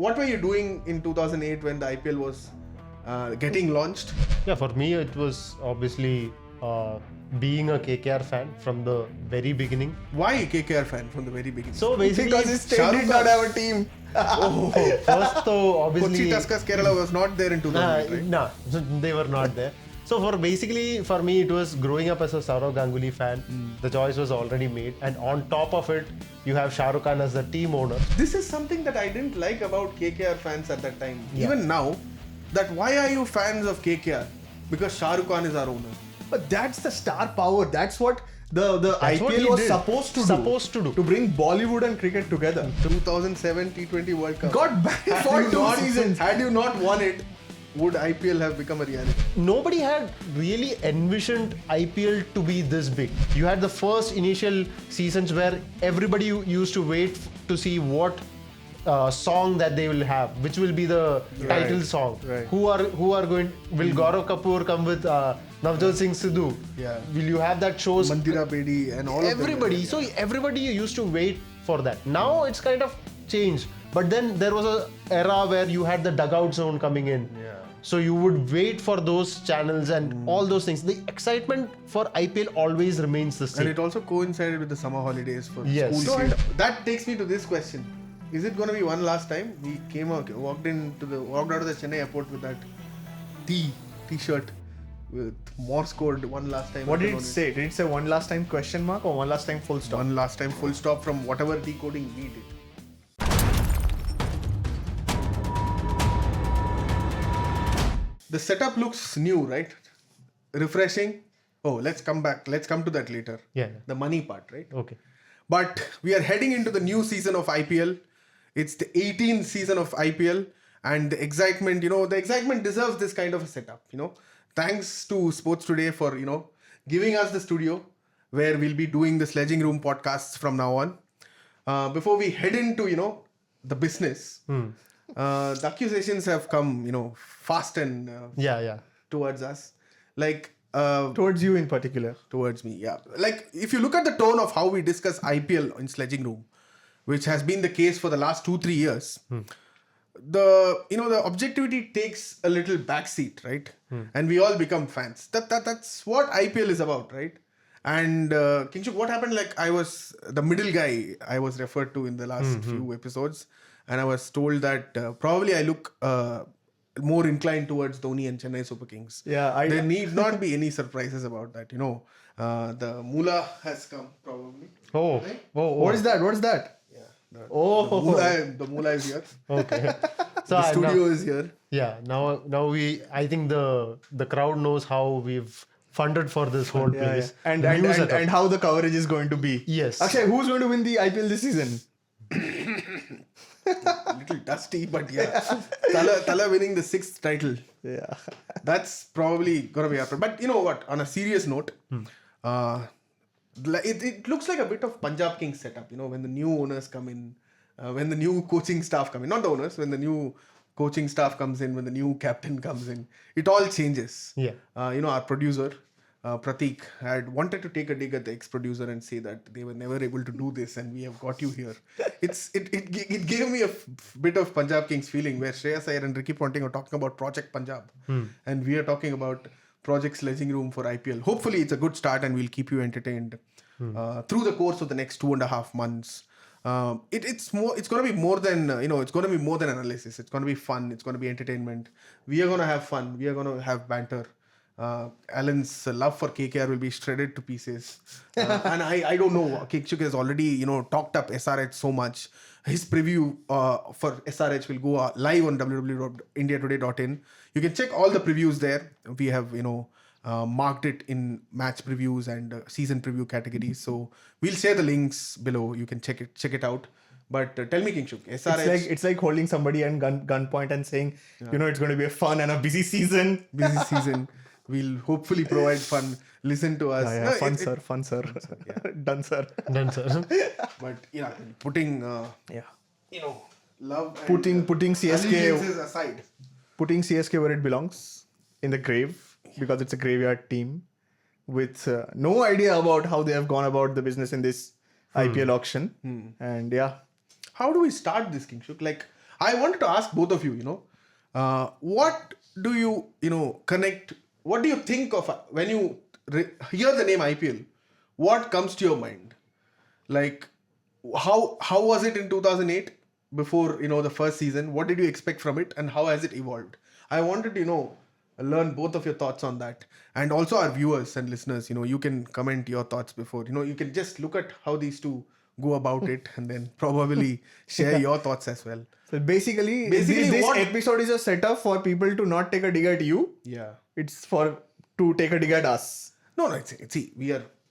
what were you doing in 2008 when the IPL was getting launched? Yeah, for me it was obviously being a KKR fan from the very beginning. Why KKR fan from the very beginning? So basically, Because his state did not have a team. first though obviously Kochi Tuskers Kerala was not there in 2008, right? No, they were not there. So for me it was growing up as a Saurav Ganguly fan. The choice was already made, and on top of it you have Shah Rukh Khan as the team owner. This is something that I didn't like about KKR fans at that time. Yeah. Even now, that why are you fans of KKR? Because Shah Rukh Khan is our owner. But that's the star power. That's what the That's what he IPL was did. supposed to do. To bring Bollywood and cricket together. 2007 T20 World Cup. Got banned for 2 seasons. Had you not won it, would IPL have become a reality? Nobody had really envisioned IPL to be this big. You had the first initial seasons where everybody used to wait to see what song that they will have, which will be the title song. Right. Who are going? Will Gaurav Kapoor come with Navjot Singh Sidhu? Yeah. Will you have that shows? Mandira Bedi and all Everybody. of them. So everybody used to wait for that. Now it's kind of changed. But then there was a era where you had the dugout zone coming in. Yeah. So you would wait for those channels and all those things. The excitement for IPL always remains the same. And it also coincided with the summer holidays for Yes. school So kids. That takes me to this question. Is it going to be one last time? We walked out of the Chennai airport with that T-shirt with Morse code one last time. What did it say? Did it say one last time question mark or one last time full stop? One last time full stop from whatever decoding we did. The setup looks new, right? Refreshing. Oh, let's come back. Let's come to that later. Yeah. The money part, right? Okay. But we are heading into the new season of IPL. It's the 18th season of IPL, and the excitement deserves this kind of a setup, Thanks to Sports Today for, giving us the studio where we'll be doing the Sledging Room podcasts from now on. Before we head into, the business, the accusations have come, fast and towards us. Like, Towards you in particular. towards me, yeah. Like, if you look at the tone of how we discuss IPL in Sledging Room, which has been the case for the last 2-3 years, the objectivity takes a little backseat, right? And we all become fans. That's what IPL is about, right? And Kingshuk, what happened? Like, I was the middle guy I was referred to in the last few episodes, and I was told that probably I look more inclined towards Dhoni and Chennai Super Kings. Yeah, There need not be any surprises about that. The Moolah has come probably. Right? What is that? What is that? Yeah. Oh. The Moolah is here. Okay. So The studio is here. Yeah. Now I think the crowd knows how we've funded for this whole place. And The new setup. and how the coverage is going to be. Yes. Akshay, who's going to win the IPL this season? A little dusty, but yeah. Tala winning the 6th title. Yeah. That's probably gonna be happening. But you know what? On a serious note, it looks like a bit of Punjab Kings setup. When the new owners come in, when the new coaching staff come in, not the owners, when the new coaching staff comes in, when the new captain comes in, it all changes. Yeah. Our producer, Pratik, had wanted to take a dig at the ex-producer and say that they were never able to do this, and we have got you here. It gave me a bit of Punjab Kings feeling, where Shreyas Iyer and Ricky Ponting are talking about Project Punjab, and we are talking about Project Sledging Room for IPL. Hopefully, it's a good start, and we'll keep you entertained through the course of the next 2.5 months. It's going to be more than it's going to be more than analysis. It's going to be fun. It's going to be entertainment. We are going to have fun. We are going to have banter. Alan's love for KKR will be shredded to pieces. And I don't know. Kingshuk has already, talked up SRH so much. His preview for SRH will go live on www.indiatoday.in. You can check all the previews there. We have, marked it in match previews and season preview categories. So we'll share the links below. You can check it out. But tell me, Kingshuk, SRH... It's like holding somebody at gunpoint and saying, it's going to be a fun and a busy season. Busy season. We'll hopefully provide fun. Listen to us. Yeah, fun, sir. Yeah. Done, sir. But putting love and Putting CSK allegiances aside. Putting CSK where it belongs, in the grave, because it's a graveyard team with no idea about how they have gone about the business in this IPL auction. And How do we start this, Kingshuk? Like, I wanted to ask both of you, what do you, connect, what do you think of when you hear the name IPL? What comes to your mind? Like, how was it in 2008 before, the first season? What did you expect from it and how has it evolved? I wanted to, learn both of your thoughts on that. And also our viewers and listeners, you can comment your thoughts before, you can just look at how these two go about it and then probably share your thoughts as well. So basically this episode is a setup for people to not take a dig at you. Yeah. It's to take a dig at us. No, see,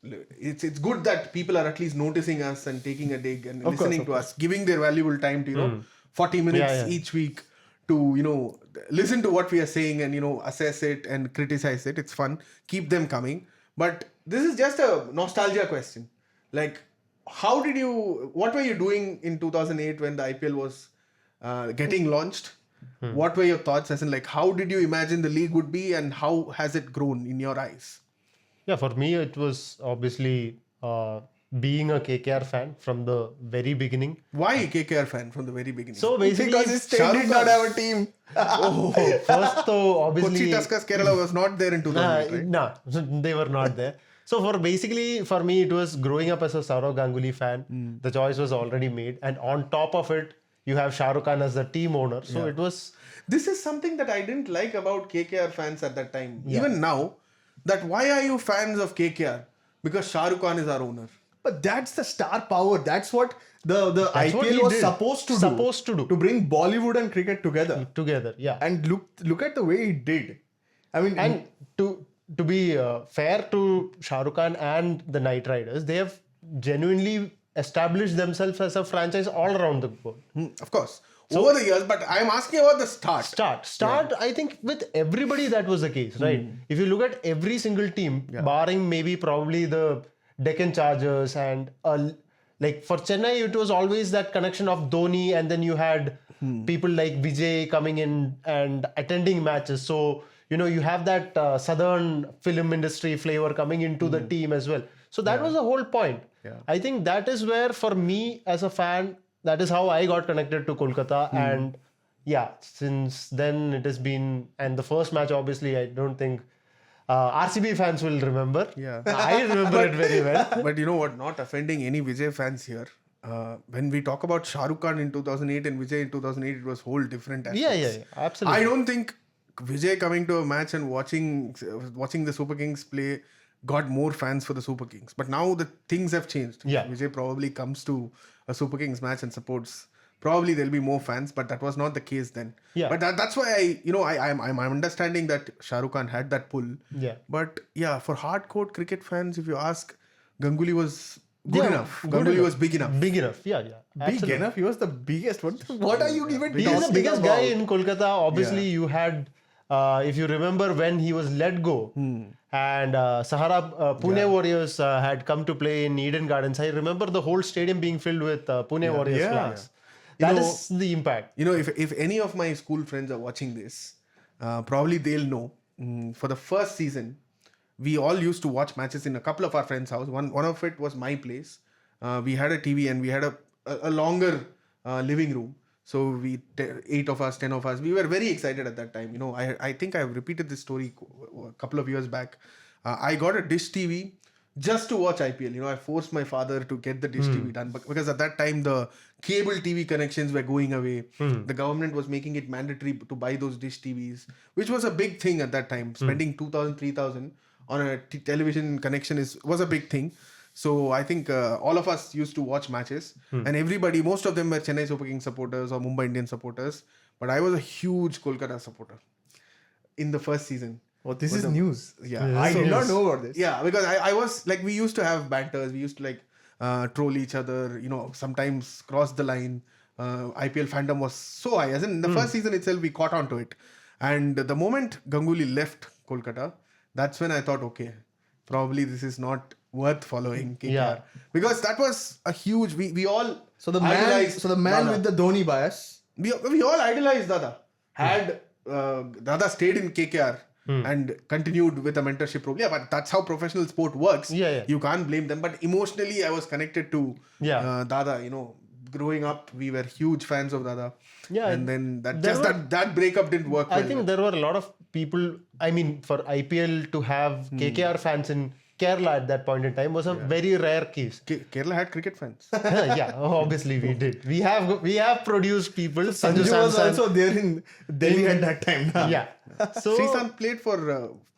it's good that people are at least noticing us and taking a dig and listening to us, giving their valuable time to, 40 minutes each week to, listen to what we are saying and, assess it and criticize it. It's fun. Keep them coming. But this is just a nostalgia question. Like, what were you doing in 2008 when the IPL was getting launched? What were your thoughts? As in, like, how did you imagine the league would be and how has it grown in your eyes? Yeah, for me, it was obviously being a KKR fan from the very beginning. Why KKR fan from the very beginning? So basically, Because his state did not have a team. first though, obviously, Kochi Tuskers Kerala was not there in 2008, right? No, they were not there. So for me, it was growing up as a Saurav Ganguly fan. The choice was already made. And on top of it, you have Shah Rukh Khan as the team owner. So it was... This is something that I didn't like about KKR fans at that time. Even now, that why are you fans of KKR? Because Shah Rukh Khan is our owner. But that's the star power. That's what the IPL was supposed to do. To bring Bollywood and cricket together. Yeah. And look at the way he did. I mean... And to be fair to Shah Rukh Khan and the Knight Riders, they have genuinely established themselves as a franchise all around the world. Of course. Over the years, but I'm asking about the start. Start. I think with everybody that was the case, right? If you look at every single team, barring maybe probably the Deccan Chargers and like for Chennai, it was always that connection of Dhoni, and then you had people like Vijay coming in and attending matches. So, you have that southern film industry flavor coming into the team as well. So that was the whole point. Yeah. I think that is where, for me as a fan, that is how I got connected to Kolkata. And since then it has been, and the first match, obviously, I don't think RCB fans will remember. Yeah. I remember it very well. But you know what? Not offending any Vijay fans here. When we talk about Shah Rukh Khan in 2008 and Vijay in 2008, it was whole different aspects. Yeah, absolutely. I don't think Vijay coming to a match and watching the Super Kings play got more fans for the Super Kings. But now the things have changed. Yeah. Vijay probably comes to a Super Kings match and supports. Probably there'll be more fans, but that was not the case then. Yeah. But that's why I'm understanding that Shah Rukh Khan had that pull. Yeah. But for hardcore cricket fans, if you ask, Ganguly was good enough. Ganguly was big enough. Big enough, yeah. Big enough? He was the biggest. What are you even talking about? He was the biggest guy about? in Kolkata. Obviously, you had... if you remember when he was let go and Sahara Pune Warriors had come to play in Eden Gardens, I remember the whole stadium being filled with Pune Warriors flags. That is the impact. If any of my school friends are watching this, probably they'll know. For the first season, we all used to watch matches in a couple of our friends' house. One of it was my place. We had a TV and we had a longer living room. So 8 of us, 10 of us, we were very excited at that time. I think I've repeated this story a couple of years back. I got a dish TV just to watch IPL. I forced my father to get the dish TV done because at that time the cable TV connections were going away. The government was making it mandatory to buy those dish TVs, which was a big thing at that time. Spending 2,000, 3,000 on a television connection was a big thing. So I think all of us used to watch matches and most of them were Chennai Super Kings supporters or Mumbai Indians supporters. But I was a huge Kolkata supporter in the first season. Oh, this is news. Yeah. I did not know about this. Yeah, because I was like, we used to have banters. We used to troll each other, sometimes cross the line. IPL fandom was so high. As in the first season itself, we caught on to it. And the moment Ganguly left Kolkata, that's when I thought, okay, probably this is not worth following KKR. Yeah. Because that was a huge, we all So the man with the Dhoni bias. We all idolized Dada. Had Dada stayed in KKR and continued with a mentorship program. Yeah, but that's how professional sport works. Yeah. You can't blame them. But emotionally, I was connected to Dada, growing up, we were huge fans of Dada. Yeah, and then there that breakup didn't work. I think there were a lot of people. I mean, for IPL to have KKR fans in Kerala at that point in time was a very rare case. Kerala had cricket fans. Yeah, obviously we did. We have produced people. Sanju Sanju was Samson. also there in Delhi at that time. Nah. Yeah. So Srisanth played for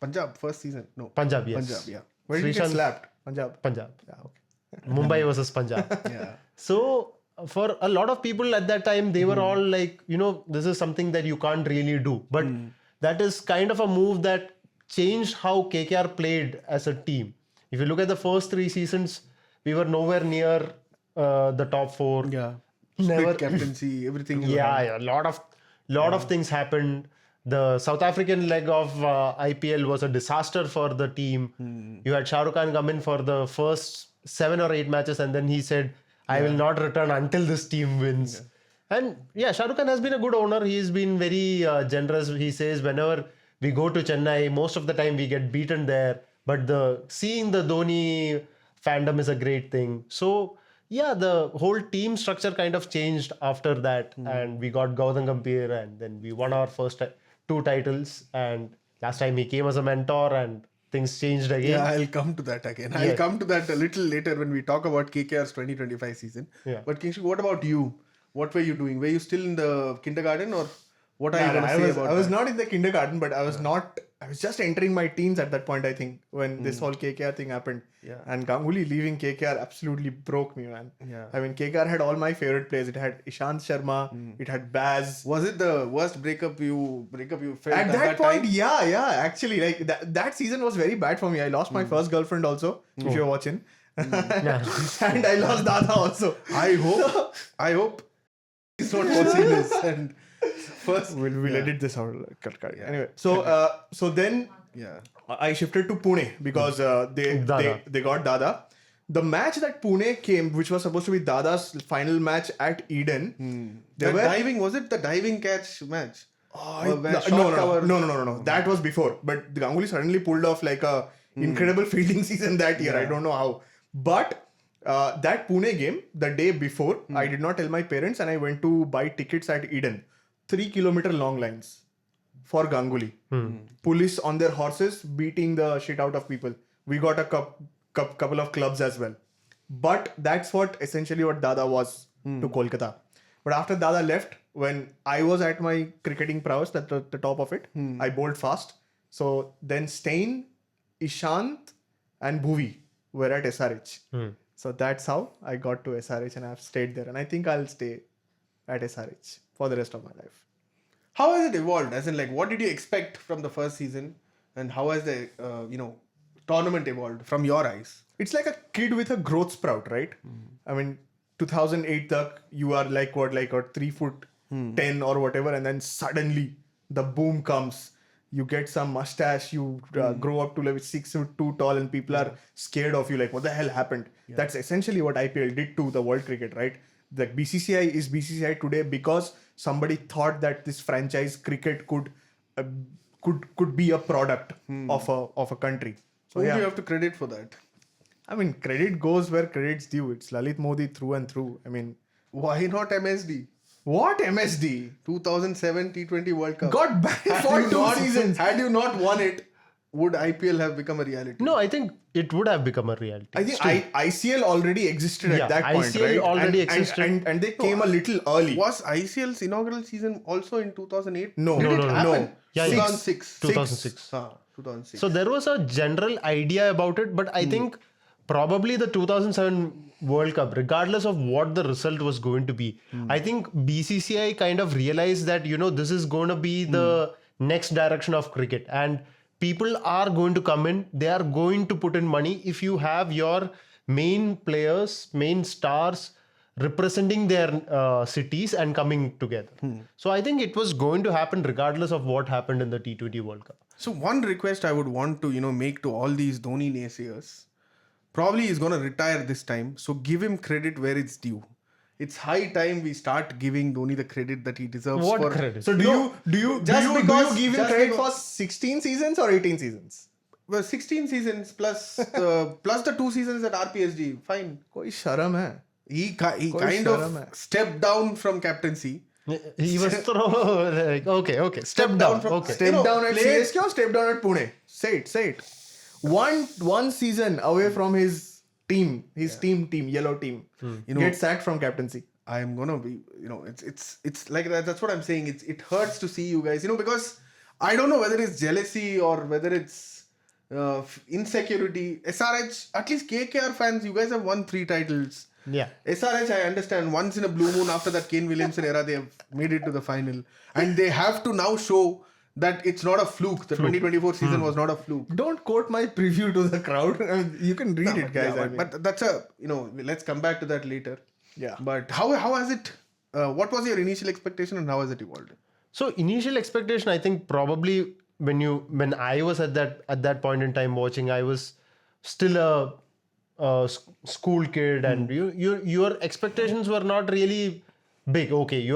Punjab first season. No, Punjab, yes. Punjab, yeah. Where did he get Srisanth- slapped? Punjab. Punjab. Yeah, okay. Mumbai versus Punjab. Yeah. So for a lot of people at that time, they were all like, this is something that you can't really do. But that is kind of a move that changed how KKR played as a team. If you look at the first 3 seasons, we were nowhere near the top 4. Yeah. Never- Split captaincy, everything. Yeah, a lot of things happened. The South African leg of IPL was a disaster for the team. You had Shah Rukh Khan come in for the first 7 or 8 matches, and then he said, I will not return until this team wins. And Shah Rukh Khan has been a good owner. He's been very generous. He says whenever we go to Chennai, most of the time we get beaten there. But seeing the Dhoni fandom is a great thing. So the whole team structure kind of changed after that. And we got Gautam Gambhir, and then we won our first 2 titles. And last time he came as a mentor, and things changed again. Yeah, I'll come to that again. I'll come to that a little later when we talk about KKR's 2025 season. Yeah. But Kingshuk, what about you? What were you doing? Were you still in the kindergarten, or what are you going to say about I was that? not in the kindergarten, but I was just entering my teens at that point, I think, when this whole KKR thing happened. Yeah. And Ganguly leaving KKR absolutely broke me, man. Yeah. I mean, KKR had all my favorite players. It had Ishant Sharma, it had Baz. Was it the worst breakup you felt At that point, time? yeah. Actually, like that season was very bad for me. I lost my first girlfriend also, if you're watching. And I lost Dada also. I hope he's not watching this. And first, We'll edit this out. Anyway, so then yeah. I shifted to Pune because they got Dada. The match that Pune came, which was supposed to be Dada's final match at Eden, Was it the diving catch match? No. That was before. But the Ganguly suddenly pulled off like a incredible fielding season that year. I don't know how. But that Pune game, the day before, I did not tell my parents, and I went to buy tickets at Eden. 3-kilometer long lines for Ganguly. Police on their horses beating the shit out of people. We got a couple of clubs as well. But that's essentially what Dada was to Kolkata. But after Dada left, when I was at my cricketing prowess at the top of it, I bowled fast. So then Stein, Ishant and Bhuvi were at SRH. So that's how I got to SRH, and I've stayed there. And I think I'll stay at SRH for the rest of my life. How has it evolved? As in, like, what did you expect from the first season, and how has the tournament evolved from your eyes? It's like a kid with a growth sprout, right? I mean, 2008 tak, you are like 3 foot 10 or whatever, and then suddenly the boom comes. You get some mustache, you grow up to like 6 foot 2 tall, and people are scared of you. Like, what the hell happened? Yeah. That's essentially what IPL did to the world cricket, right? The BCCI is BCCI today because somebody thought that this franchise cricket could be a product of a country. So Who do you have to credit for that? I mean, credit goes where credit's due. It's Lalit Modi through and through. I mean, why not MSD? What MSD? 2007 T20 World Cup. Got banned for 2 seasons. Had you not won it, would IPL have become a reality? No, I think it would have become a reality. I think ICL already existed at that point, ICL right? already existed. And they came a little early. Was ICL's inaugural season also in 2008? No. Did it No. happen? Yeah, 2006. 2006. 2006. So there was a general idea about it, but I think probably the 2007 World Cup, regardless of what the result was going to be, I think BCCI kind of realized that, this is going to be the next direction of cricket, and people are going to come in, they are going to put in money if you have your main players, main stars representing their cities and coming together. So I think it was going to happen regardless of what happened in the T20 World Cup. So one request I would want to, make to all these Dhoni naysayers, probably he's going to retire this time. So give him credit where it's due. It's high time we start giving Dhoni the credit that he deserves. What credit? So do you give him credit for 16 seasons or 18 seasons? Well, 16 seasons plus the 2 seasons at RPSG. Fine. कोई शर्म है. He Koi kind sharam of hai. stepped down from captaincy. He was like, okay, step down. Okay. Step down at played- CSK or step down at Pune? Say it. One season away from his team, yellow team, gets sacked from captaincy. I'm gonna be, it's like that. That's what I'm saying. It hurts to see you guys, because I don't know whether it's jealousy or whether it's insecurity. SRH, at least KKR fans, you guys have won 3 titles. Yeah. SRH, I understand, once in a blue moon after that Kane Williamson era, they have made it to the final. And they have to now show that it's not a fluke. The 2024 season was not a fluke. Don't quote my preview to the crowd. You can read it, guys. Yeah, but that's let's come back to that later. Yeah. But how has it, what was your initial expectation and how has it evolved? So initial expectation, I think probably when I was at that point in time watching, I was still a school kid, and your expectations were not really big. Okay,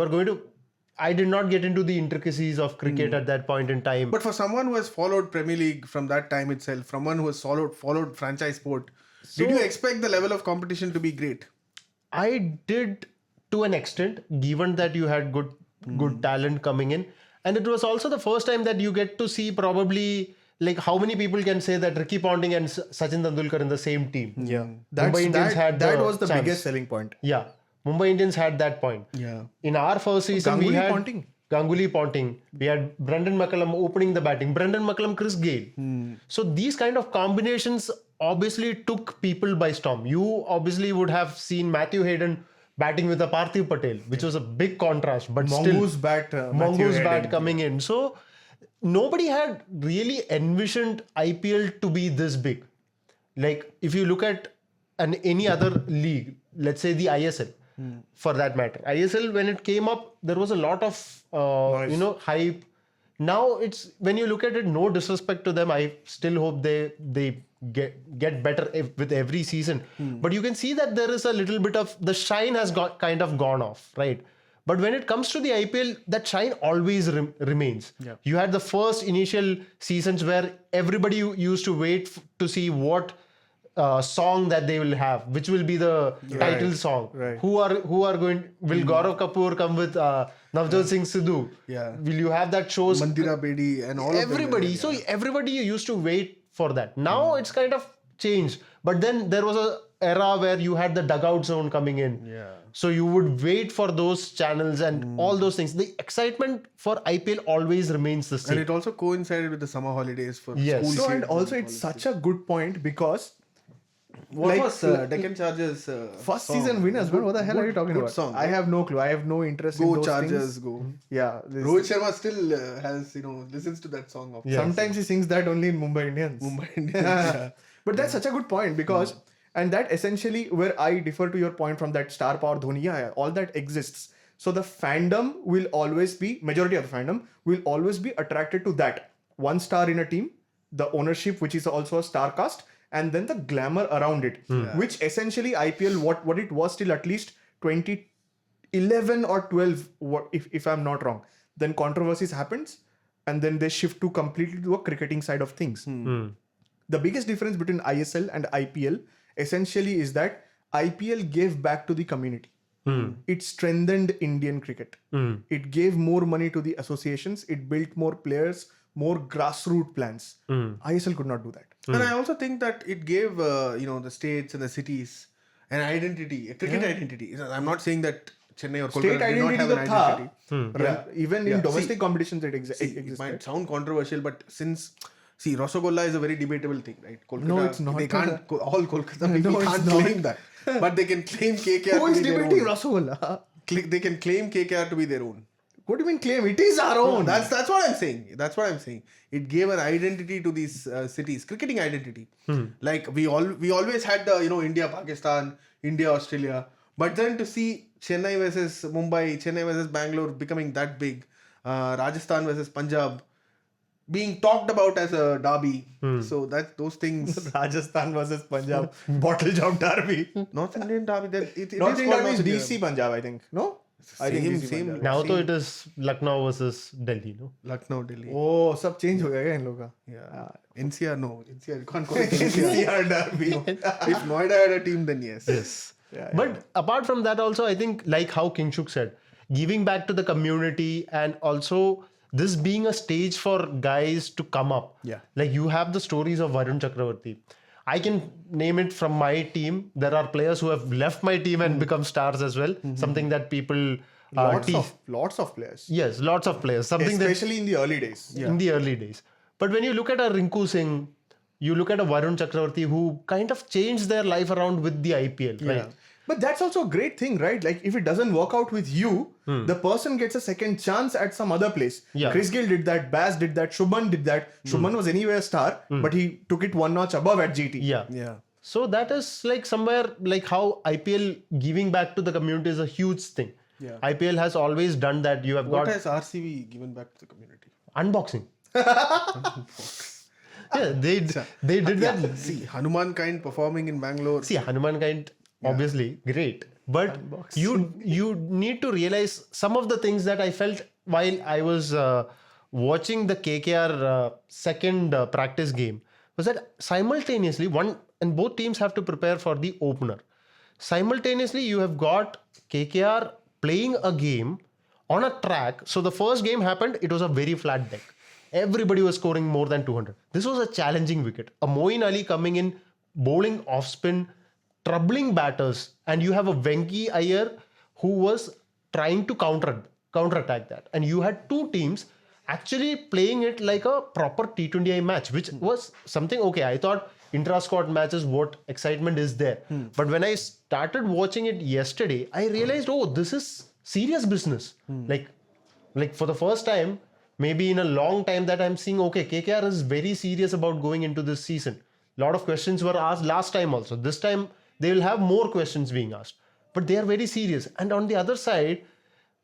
I did not get into the intricacies of cricket at that point in time. But for someone who has followed Premier League from that time itself, someone who has followed franchise sport, did you expect the level of competition to be great? I did to an extent, given that you had good talent coming in, and it was also the first time that you get to see probably, like, how many people can say that Ricky Ponting and Sachin Tendulkar in the same team. Yeah. Mumbai Indians had that the was the chance. biggest selling point. Yeah, Mumbai Indians had that point. Yeah. In our first season, we Ganguly had Ponting. Ganguly Ponting. We had Brendan McCullum opening the batting. Brendan McCullum, Chris Gayle. So these kind of combinations obviously took people by storm. You obviously would have seen Matthew Hayden batting with a Parthiv Patel, which was a big contrast. But Mongoose still, bat. Mongoose bat coming in. So nobody had really envisioned IPL to be this big. Like, if you look at any other league, let's say the ISL, for that matter. ISL, when it came up, there was a lot of hype. Now it's, when you look at it, no disrespect to them, I still hope they get better with every season. But you can see that there is a little bit of, the shine has kind of gone off, right? But when it comes to the IPL, that shine always remains. Yeah. You had the first initial seasons where everybody used to wait to see what song that they will have, which will be the title song. Right. Will Gaurav Kapoor come with Navjot Singh Sidhu? Yeah. Will you have that shows? Mandira Bedi and all Everybody. of them. So everybody used to wait for that. Now it's kind of changed. But then there was a era where you had the dugout zone coming in. Yeah. So you would wait for those channels and all those things. The excitement for IPL always remains the same. And it also coincided with the summer holidays for Yes. school No, and kids also and it's all such a good point because What like, was Deccan Chargers first song? season winners, man. What the hell are you talking good about? song, I right? have no clue. I have no interest in Go those Chargers, things. go. Yeah. Rohit Sharma still has, listens to that song. Of Sometimes he sings that only in Mumbai Indians. Mumbai Indians. Yeah. But that's such a good point because, and that essentially where I differ to your point from that star power Dhoni, yeah, all that exists. So the fandom will always be, majority of the fandom will always be attracted to that. One star in a team, the ownership, which is also a star cast, and then the glamour around it, which essentially IPL, what it was till at least 2011 or 12, if I'm not wrong. Then controversies happens, and then they shift to completely to a cricketing side of things. The biggest difference between ISL and IPL essentially is that IPL gave back to the community. It strengthened Indian cricket. It gave more money to the associations. It built more players, more grassroots plans. ISL could not do that. And I also think that it gave, the states and the cities an identity, a cricket identity. I'm not saying that Chennai or Kolkata State did not identity have to an tha. identity. Even in domestic competitions it It existed. might sound controversial, but Rasagolla is a very debatable thing, right? Kolkata, No, it's not. They can't, all Kolkata people No, it's can't not. claim that. But they can claim KKR Who to is be their debating own. Rasagolla? They can claim KKR to be their own. What do you mean claim? It is our own. That's what I'm saying. That's what I'm saying. It gave an identity to these cities, cricketing identity. Like we always had the India, Pakistan, India, Australia. But then to see Chennai versus Mumbai, Chennai versus Bangalore becoming that big, Rajasthan versus Punjab being talked about as a derby. So that those things. Rajasthan versus Punjab. Bottle job derby. North Indian derby. North Indian derby is India. DC Punjab, I think. No? I think DC Same. Punjab. Now though it is Lucknow versus Delhi, no? Lucknow, Delhi. Oh, सब change हो गया क्या इन लोगों का? Yeah. NCR, no. NCR, you can't call it NCR. NCR derby. If Noida had a team, then yes. But apart from that also, I think like how Kingshuk said, giving back to the community and also this being a stage for guys to come up. Yeah. Like you have the stories of Varun Chakravarti. I can name it from my team. There are players who have left my team and become stars as well. Something that people Lots of players. Yes, lots of players. Something Especially in the early days. in the early days. But when you look at a Rinku Singh, you look at a Varun Chakravarti who kind of changed their life around with the IPL, right? But that's also a great thing, right? Like if it doesn't work out with you, the person gets a second chance at some other place. Yeah. Chris Gayle did that, Baz did that, Shubman did that. Shubman was anyway a star, but he took it one notch above at GT. Yeah. So that is like somewhere like how IPL giving back to the community is a huge thing. Yeah. IPL has always done that. You have What got has RCB given back to the community? unboxing. Yeah, they did that. See, Hanuman kind performing in Bangalore. See, Hanuman kind, obviously, great. But you need to realize some of the things that I felt while I was watching the KKR second practice game was that simultaneously, both teams have to prepare for the opener. Simultaneously, you have got KKR playing a game on a track. So the first game happened, it was a very flat deck. Everybody was scoring more than 200. This was a challenging wicket. A Moeen Ali coming in, bowling off spin, troubling batters, and you have a Venki Iyer who was trying to counterattack that. And you had two teams actually playing it like a proper T20I match, which was something, okay, I thought intra-squad matches, what excitement is there. But when I started watching it yesterday, I realized, oh, this is serious business. Like for the first time, maybe in a long time that I'm seeing, okay, KKR is very serious about going into this season. A lot of questions were asked last time also. This time, they will have more questions being asked. But they are very serious. And on the other side,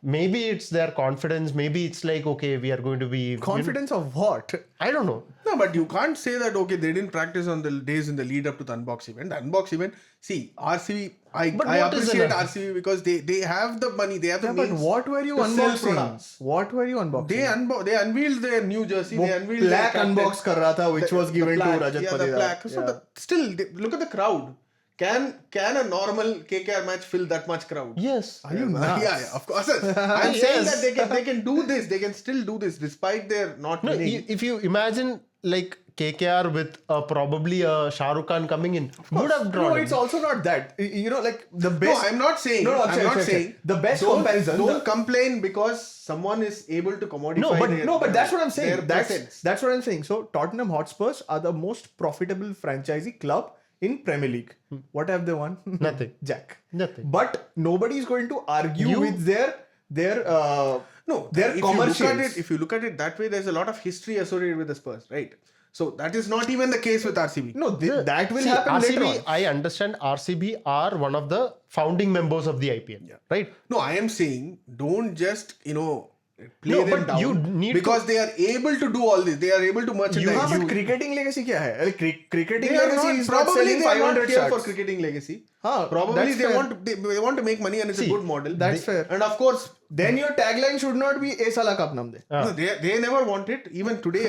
maybe it's their confidence. Maybe it's like, okay, we are going to be... Confidence of what? I don't know. No, but you can't say that, okay, they didn't practice on the days in the lead up to the Unbox event. The Unbox event, see, RCB, I what is appreciate an- RCB because they have the money, they have the But means what were you to sell unboxing? products. What were you unboxing? They unveiled their new jersey, they unveiled black their captain. unbox kar raha tha, which was given to Rajat the Patidar. black. So still, look at the crowd. Can a normal KKR match fill that much crowd? Yes. Are you nuts? Yeah, of course. I'm saying Yes. that they can do this. They can still do this despite their not No, winning. if you imagine like KKR with probably a Shah Rukh Khan coming in, would have drawn No, him. it's also not that. You know, like the No, best. I'm not saying. No, I'm not Akshay. saying. The best Don't- comparison. Don't complain because someone is able to commodify. But that's what I'm saying. their That's presence. that's what I'm saying. So Tottenham Hotspurs are the most profitable franchisee club in Premier League. What have they won? Nothing. Jack. Nothing. But nobody is going to argue with their No, their commercials. if you look at it that way, there's a lot of history associated with the Spurs, right? So that is not even the case with RCB. No, that will See, happen RCB, later on. I understand RCB are one of the founding members of the IPL, right? No, I am saying don't just play No, them but down you need because they are able to do all this. They are able to merchandise. हाँ, but cricketing legacy क्या है? Like, cricketing They are legacy not, is not probably selling they are not 500 here for shirts. cricketing legacy. हाँ, Probably that's they fair. want to make money and it's a good model. That's fair. And of course, Then your tagline should not be "A Sala Cup Nam De." no, they never want it. Even today,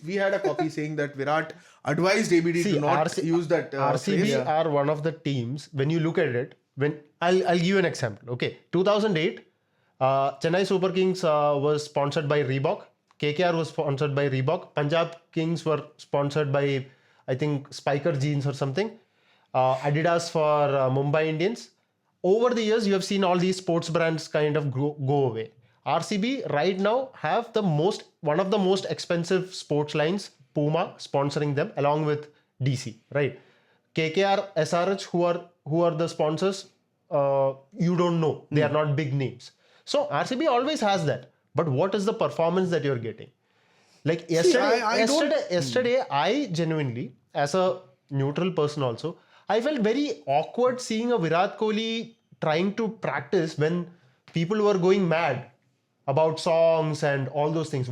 we had a copy saying that Virat advised ABD to not use that. RCB phrase. are one of the teams. When you look at it, when I'll give you an example. Okay, 2008, Chennai Super Kings was sponsored by Reebok. KKR was sponsored by Reebok. Punjab Kings were sponsored by, I think, Spiker Jeans or something. Adidas for Mumbai Indians. Over the years, you have seen all these sports brands kind of go away. RCB right now have one of the most expensive sports lines, Puma, sponsoring them along with DC, right? KKR, SRH, who are the sponsors, you don't know. They are not big names. So RCB always has that. But what is the performance that you're getting? Like yesterday, I genuinely, as a neutral person also, I felt very awkward seeing a Virat Kohli trying to practice when people were going mad about songs and all those things.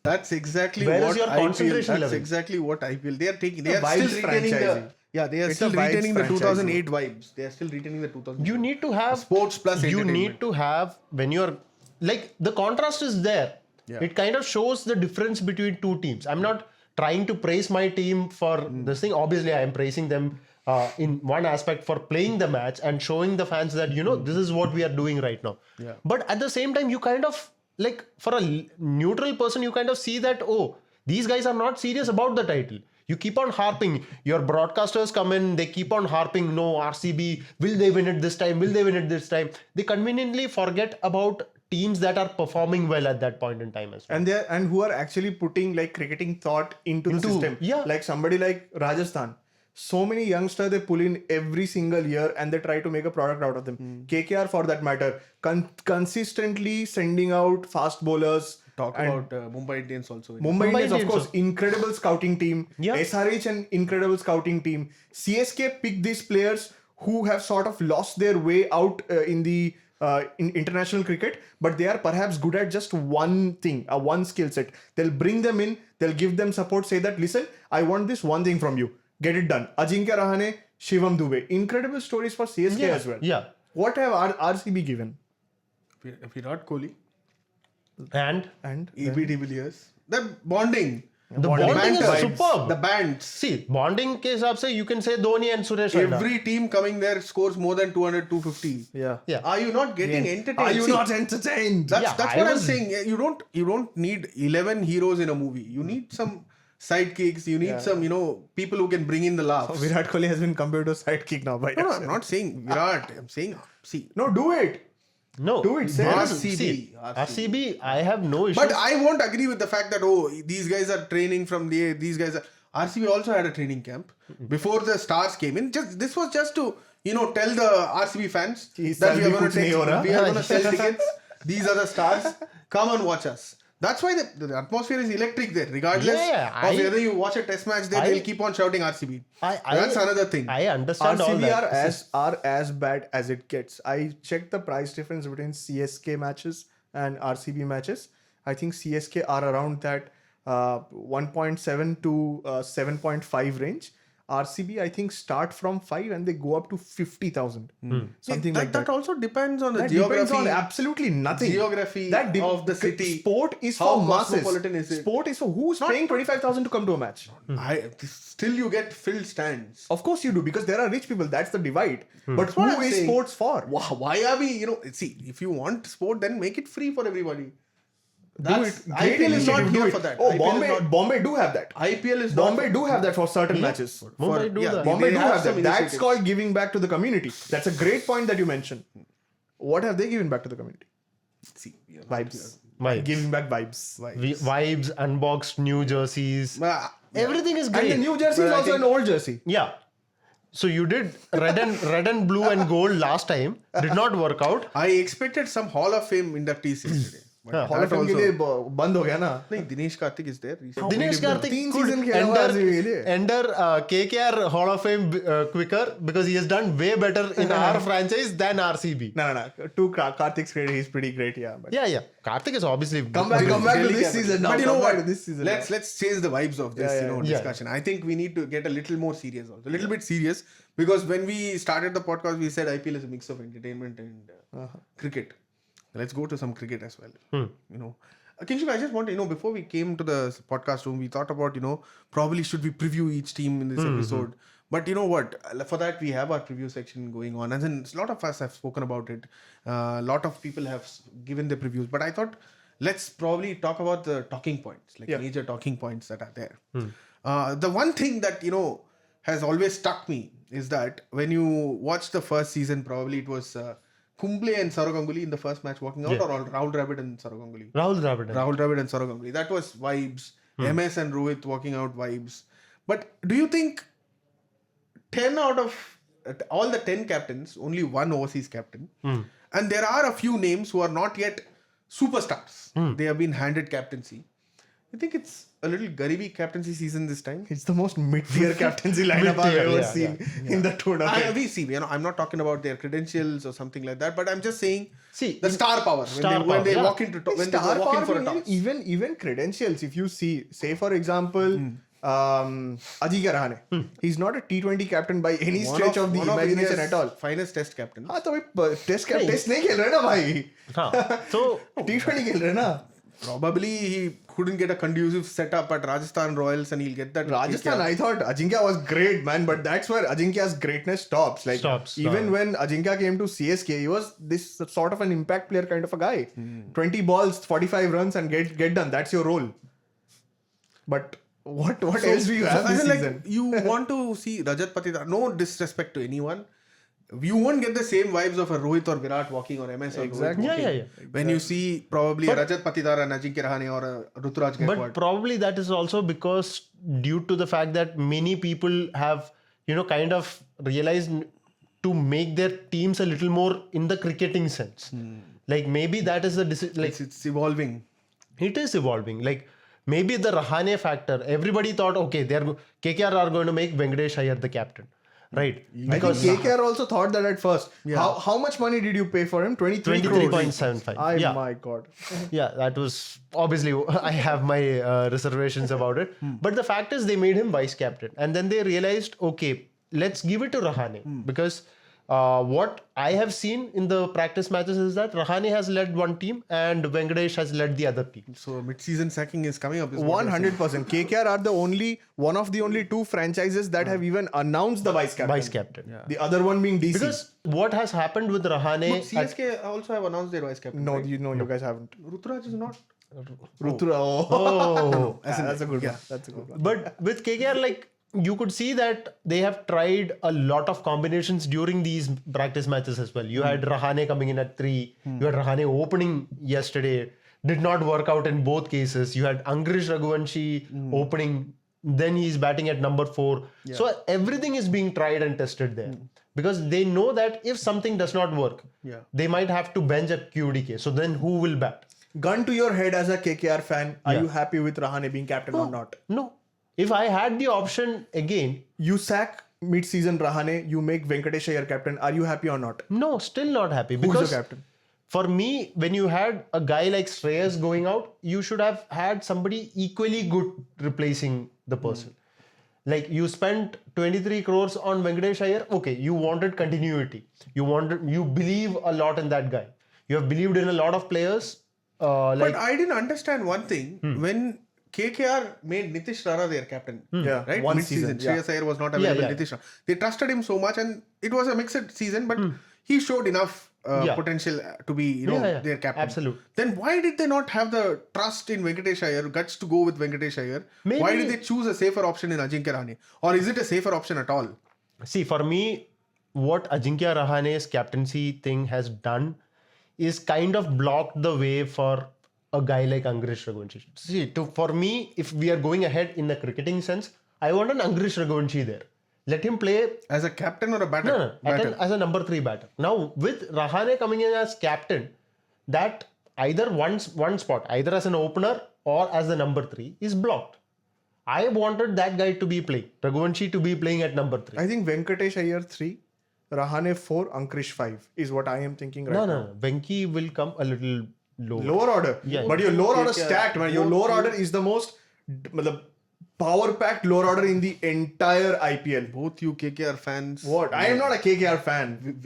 That's exactly Where is what your IPL. concentration That's level? exactly what IPL. They are taking. They are vibes still retaining the. franchising. Yeah, they are It's still a vibes retaining the franchising. 2008 vibes. They are still retaining the 2000. You need to have Sports plus you entertainment. need to have when you're like the contrast is there. Yeah. It kind of shows the difference between two teams. I'm not trying to praise my team for this thing. Obviously, I am praising them. in one aspect for playing the match and showing the fans that this is what we are doing right now. Yeah. But at the same time, you kind of like, for a neutral person, you kind of see that, oh, these guys are not serious about the title. You keep on harping. Your broadcasters come in, they keep on harping, no, RCB, will they win it this time? Will they win it this time? They conveniently forget about teams that are performing well at that point in time as well. And who are actually putting like cricketing thought into the system. Yeah. Like somebody like Rajasthan. So many youngsters they pull in every single year and they try to make a product out of them. KKR for that matter, consistently sending out fast bowlers. Talk about Mumbai Indians also. Mumbai Indians, of Indians course, also. incredible scouting team. Yeah. SRH, an incredible scouting team. CSK picked these players who have sort of lost their way out in international cricket, but they are perhaps good at just one thing, one skill set. They'll bring them in, they'll give them support, say that, listen, I want this one thing from you. Get it done. Ajinkya Rahane, Shivam Dubey. Incredible stories for CSK as well. Yeah. What have RCB given? Virat Kohli. And AB de Villiers. The bonding. the bonding is banter. superb. The bands. See, bonding ke hisab se you can say Dhoni and Suresh Raina. Every team coming there scores more than 200, 250. Yeah. Yeah. Are you not getting entertained? Are you See, not entertained? That's Yeah, what I'm saying. You don't need 11 heroes in a movie. You need some sidekicks. You need some people who can bring in the laughs. Virat Kohli has been compared to a sidekick now. By No, I'm not saying Virat. I'm saying No, do it. No. Do it, say RCB. See, RCB, I have no issue. But I won't agree with the fact that these guys are training from these guys are. RCB also had a training camp before the stars came in. This was just to tell the RCB fans that we are going to sell tickets. These are the stars. Come and watch us. That's why the atmosphere is electric there. Regardless of whether you watch a test match there, they'll keep on shouting RCB. That's another thing. I understand all RCB that. are as bad as it gets. I checked the price difference between CSK matches and RCB matches. I think CSK are around that 1.7 to 7.5 range. RCB, I think, start from 5 and they go up to 50,000. Something like that. That also depends on the That geography. depends on absolutely nothing. Geography of the city. Sport is How for masses. cosmopolitan is it? Sport is for who's paying 25,000 to come to a match. Still you get filled stands. Of course you do, because there are rich people. That's the divide. But That's what who I'm is saying. sports for? Why are we, see, if you want sport, then make it free for everybody. Do it. Great IPL is not initiative. Do here it. for that. Oh, IPL is not- Bombay do have that. IPL is not. Bombay do have that for certain matches. Mumbai do that. Bombay They do have have some that. That's initiatives. called giving back to the community. That's a great point that you mentioned. What have they given back to the community? See, Vibes. Vibes. Giving back vibes. Vibes, unboxed new jerseys. Everything is And great. the new jersey is But I also think- an old jersey. Yeah. So you did red and blue and gold last time. Did not work out. I expected some Hall of Fame inductees yesterday. But Yeah. Hall of that Fame के also- लिए बंद हो गया ना. नहीं, Dinesh Karthik is there. Dinesh Karthik तीन could season खेला हुआ है RCB के लिए. enter KKR Hall of Fame quicker because he has done way better in our franchise than RCB. No. To Karthik's credit, he's pretty great, yeah. But Yeah. Karthik is obviously Come back to Delhi this Capital. season now. But you know Come back what? to this season Let's change the vibes of this Yeah. discussion. I think we need to get a little more serious also. A little bit serious, because when we started the podcast, we said IPL is a mix of entertainment and cricket. Let's go to some cricket as well. Kingshuk, I just want to, before we came to the podcast room, we thought about, probably should we preview each team in this episode. But you know what? For that, we have our preview section going on. And then a lot of us have spoken about it. A lot of people have given their previews. But I thought, let's probably talk about the talking points, major talking points that are there. The one thing that, has always struck me is that when you watch the first season, probably it was Kumble and Saurav Ganguly in the first match walking out, or Rahul Dravid and Saurav Ganguly? Rahul Dravid. Rahul Dravid and Saurav Ganguly. That was vibes. MS and Rohit walking out, vibes. But do you think 10 out of all the 10 captains, only one overseas captain, and there are a few names who are not yet superstars. They have been handed captaincy. I think it's a little Garibi captaincy season this time. it's the most mid-tier captaincy lineup I've ever seen in the tournament. We see, I'm not talking about their credentials or something like that, but I'm just saying the in star power. When they walk into when they walk in for a toss. Even credentials, if you see, say for example, Ajinkya Rahane. He's not a T20 captain by any stretch of the imagination at all. Finest test captain. हाँ तो भाई test नहीं खेल रहे ना भाई. हाँ, so T20 खेल रहे ना. Probably he couldn't get a conducive setup at Rajasthan Royals and he'll get that. Rajasthan, KKR. I thought Ajinkya was great, man, but that's where Ajinkya's greatness stops. Like, even when Ajinkya came to CSK, he was this sort of an impact player kind of a guy. 20 balls, 45 runs, and get done. That's your role. But what else do you have this season? Like, you want to see Rajat Patidar, no disrespect to anyone. You won't get the same vibes of a Rohit or Virat walking or MS or Exactly. Rohit walking. Yeah. When you see probably a Rajat Patidar and Ajinkya Rahane or a Ruturaj Gaikwad. But probably that is also because due to the fact that many people have, kind of realized to make their teams a little more in the cricketing sense. Like maybe that is the like it's evolving. it is evolving. Like maybe the Rahane factor. Everybody thought, okay, KKR are going to make Venkatesh Iyer the captain. Right. Because KKR also thought that at first. Yeah. How much money did you pay for him? 23 crores. 23.75. Yeah. My God. Yeah, that was obviously I have my reservations about it. But the fact is they made him vice captain. And then they realized, okay, let's give it to Rahane. Because what I have seen in the practice matches is that Rahane has led one team and Venkatesh has led the other team. So mid-season sacking is coming up. Is what you're saying. 100%. KKR are one of the only two franchises that have even announced the vice captain. Vice captain. Yeah. The other one being DC. Because what has happened with Rahane... CSK also have announced their vice captain. No, right? you guys haven't. Ruturaj is not. Rutura. Oh. That's a good one. That's a good one. But with KKR, like, you could see that they have tried a lot of combinations during these practice matches as well. You had Rahane coming in at 3. You had Rahane opening yesterday. Did not work out in both cases. You had Angrish Raghuvanshi opening. Then he's batting at number 4. Yeah. So everything is being tried and tested there. Because they know that if something does not work, they might have to bench a QDK. So then who will bat? Gun to your head as a KKR fan, are you happy with Rahane being captain or not? No. If I had the option again... You sack mid-season Rahane, you make Venkatesh Iyer captain. Are you happy or not? No, still not happy. Who's Because the captain? For me, when you had a guy like Shreyas going out, you should have had somebody equally good replacing the person. Like you spent 23 crores on Venkatesh Iyer. Okay, you wanted continuity. You believe a lot in that guy. You have believed in a lot of players. But I didn't understand one thing. When KKR made Nitish Rana their captain. Yeah, Right? one Mid-season. season. Shreyas Iyer was not available. Yeah. Nitish Rana. They trusted him so much and it was a mixed season, but he showed enough potential to be, their captain. Absolutely. Then why did they not have the trust in Venkatesh Iyer, guts to go with Venkatesh Iyer? Why did they choose a safer option in Ajinkya Rahane? Or is it a safer option at all? See, for me, what Ajinkya Rahane's captaincy thing has done is kind of blocked the way for a guy like Angrish Raghuvanshi. See, for me, if we are going ahead in the cricketing sense, I want an Angrish Raghuvanshi there. Let him play As a captain or a batter? No, as a number 3 batter. Now, with Rahane coming in as captain, that either one spot, either as an opener or as the number 3, is blocked. I wanted that guy to be playing, Raghuvanshi to be playing at number 3. I think Venkatesh Iyer 3, Rahane 4, Ankrish 5 is what I am thinking right now. No. Venki will come a little lower. Lower order. Yeah. But your lower order stacked, man. Your lower order is the most power-packed lower order in the entire IPL. Both you KKR fans. What? I am not a KKR fan.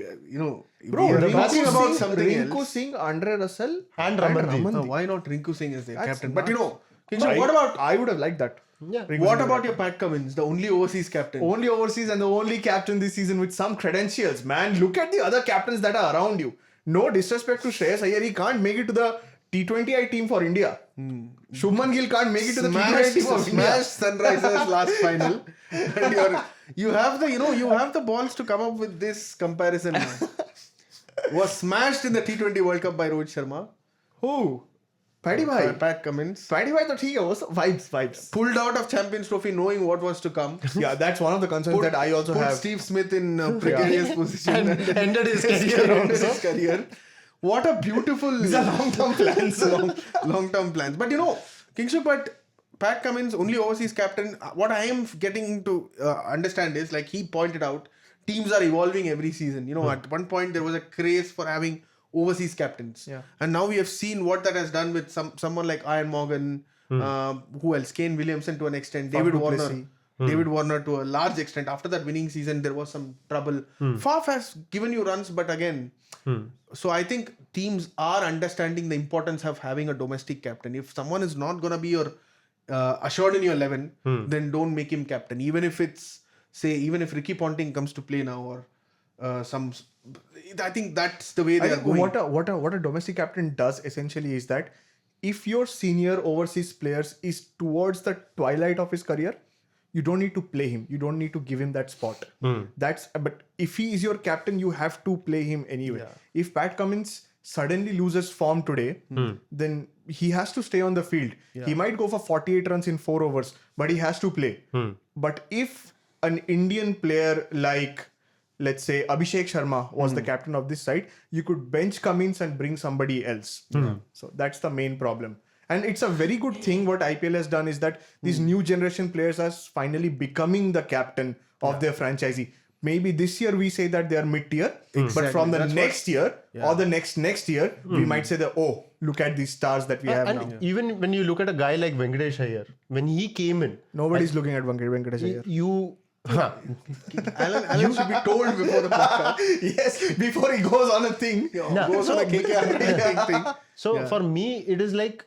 Bro, we are talking Rinku about Singh, something Rinku else. Singh, Andre Russell, And Ramandeep. No, why not Rinku Singh as their captain? But nuts. Kingshuk, what about I would have liked that. Yeah. what about your Pat Cummins, the only overseas captain? Only overseas and the only captain this season with some credentials. Man, look at the other captains that are around you. No disrespect to Shreyas Iyer, he can't make it to the T20I team for India. Shubman Gill can't make it to the T20I team for India. Smashed Sunrisers last final. And you have the balls to come up with this comparison now. Was smashed in the T20 World Cup by Rohit Sharma. Who? Paddy Bhai. Pat Cummins. Paddy Bhai, vibes. Pulled out of Champions Trophy knowing what was to come. Yeah, that's one of the concerns that I also put have. Steve Smith in precarious position. And ended his career. What a beautiful... These are long-term plans. long-term plans. But Kingshuk, but Pat Cummins, only overseas captain, what I am getting to understand is, like he pointed out, teams are evolving every season. At one point there was a craze for having overseas captains. Yeah. And now we have seen what that has done with someone like Ian Morgan, who else? Kane Williamson to an extent, David Warner. David Warner to a large extent. After that winning season, there was some trouble. Faf has given you runs, but again, so I think teams are understanding the importance of having a domestic captain. If someone is not going to be your assured in your 11, then don't make him captain. Even if Ricky Ponting comes to play now or I think that's the way they are going. What a domestic captain does essentially is that if your senior overseas players is towards the twilight of his career, you don't need to play him. You don't need to give him that spot. But if he is your captain, you have to play him anyway. Yeah. If Pat Cummins suddenly loses form today, then he has to stay on the field. Yeah. He might go for 48 runs in 4 overs, but he has to play. But if an Indian player like, let's say, Abhishek Sharma was the captain of this side, you could bench Cummins and bring somebody else. So that's the main problem. And it's a very good thing what IPL has done is that these new generation players are finally becoming the captain of their franchisee. Maybe this year we say that they are mid-tier, but from the next year or the next year, we might say that, oh, look at these stars that we have and now. even when you look at a guy like Venkatesh Iyer, when he came in, Nobody's looking at Venkatesh Iyer. Alan should be told before the podcast. Yes, before he goes on a thing. Goes on a KKR thing. So for me, it is like,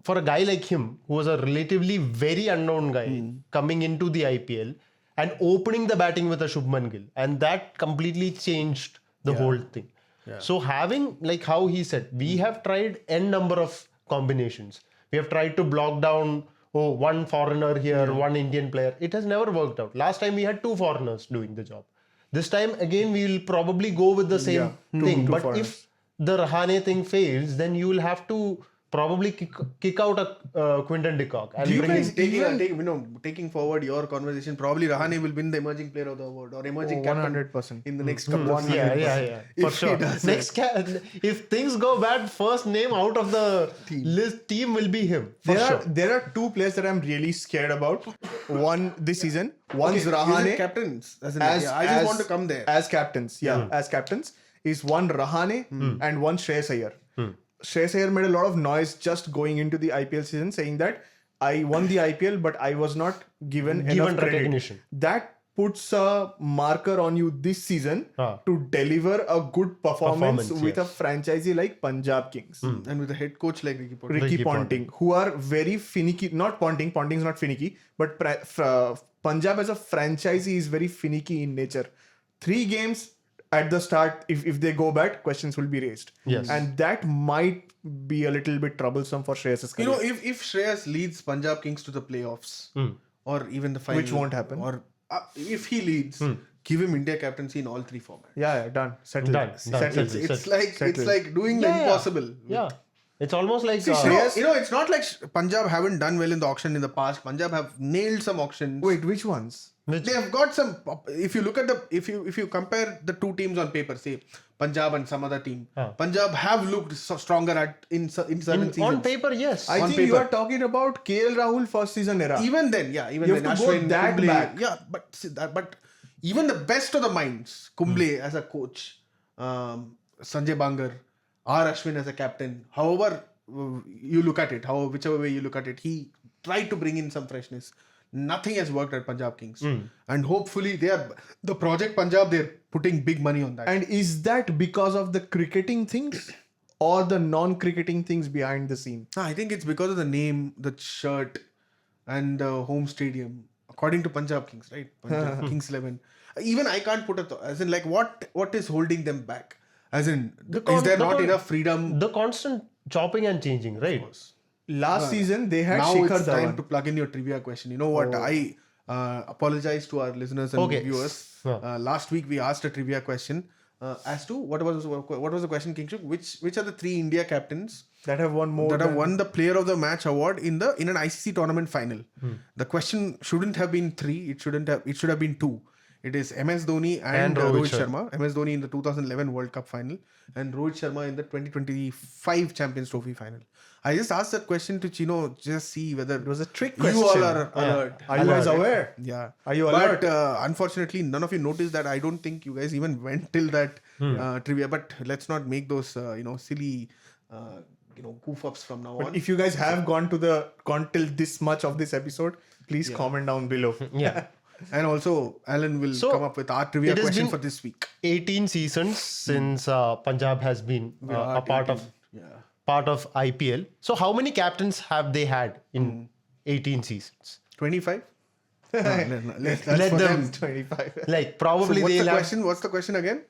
for a guy like him, who was a relatively very unknown guy coming into the IPL and opening the batting with a Shubman Gill, and that completely changed the whole thing. So having, like how he said, we have tried n number of combinations. We have tried to block down one foreigner here, one Indian player. It has never worked out. Last time we had 2 foreigners doing the job. This time again we will probably go with the same thing. two But foreigners. if the Rahane thing fails, then you will have to probably kick out a Quinton de Kock and bring in. Taking forward your conversation, probably Rahane will win the emerging player of the award or emerging captain 100%. in the next couple of seasons. Yeah, for sure. If things go bad, first name out of the team will be him. There are 2 players that I'm really scared about. One this season. One's Rahane. Captains. I just want to come there. As captains. As captains. Is one Rahane and one Shreyas Iyer. Shreyas Iyer made a lot of noise just going into the IPL season saying that I won the IPL but I was not given enough recognition. Credit. That puts a marker on you this season to deliver a good performance with a franchisee like Punjab Kings. And with a head coach like Ricky Ponting, who are very finicky. Not Ponting, Ponting's not finicky, but Punjab as a franchisee is very finicky in nature. 3 games at the start, if they go bad, questions will be raised. Yes. And that might be a little bit troublesome for Shreyas' career. If Shreyas leads Punjab Kings to the playoffs or even the final, Which won't happen. Or if he leads, give him India captaincy in all 3 formats. Yeah, done. Settled. It's like doing the impossible. Yeah. It's almost like it's not like Punjab haven't done well in the auction in the past. Punjab have nailed some auctions. Wait, which ones? They have got some. If you look at if you compare the 2 teams on paper, say Punjab and some other team, Punjab have looked stronger in certain seasons. On paper, yes. I think you are talking about KL Rahul first season era. Even then, you have to go that Kumble, back. Yeah, but even the best of the minds, Kumble as a coach, Sanjay Bangar, R. Ashwin as a captain. However you look at it, whichever way you look at it, he tried to bring in some freshness. Nothing has worked at Punjab Kings. And hopefully the project Punjab, they're putting big money on that. And is that because of the cricketing things or the non-cricketing things behind the scene? I think it's because of the name, the shirt and the home stadium. According to Punjab Kings, right? Punjab Kings 11. Even I can't put as in like what is holding them back? As in, is there not enough freedom? The constant chopping and changing, right? Last season, they had now Shikhar it's time Dhawan. to plug in your trivia question. You know what? I apologize to our listeners and viewers. Last week we asked a trivia question as to what was the question, Kingshuk? Which are the 3 India captains that have won won the Player of the Match award in an ICC tournament final? The question shouldn't have been 3. It should have been 2. It is MS Dhoni and Rohit Sharma. MS Dhoni in the 2011 World Cup final and Rohit Sharma in the 2025 Champions Trophy final. I just asked that question to Chino, just see whether it was a trick question. You all are alert. Are you guys aware? Yeah. Are you alert? But unfortunately, none of you noticed that. I don't think you guys even went till that trivia. But let's not make those silly goof ups from now on. If you guys have gone till this much of this episode, Please comment down below. Yeah. And also, Alan will So, come up with our trivia it has question been for this week. 18 seasons since Punjab has been a part of IPL. So how many captains have they had in 18 seasons? 25? No, that's Let for them- 25. Like So probably what's the they'll have. question? What's the question again?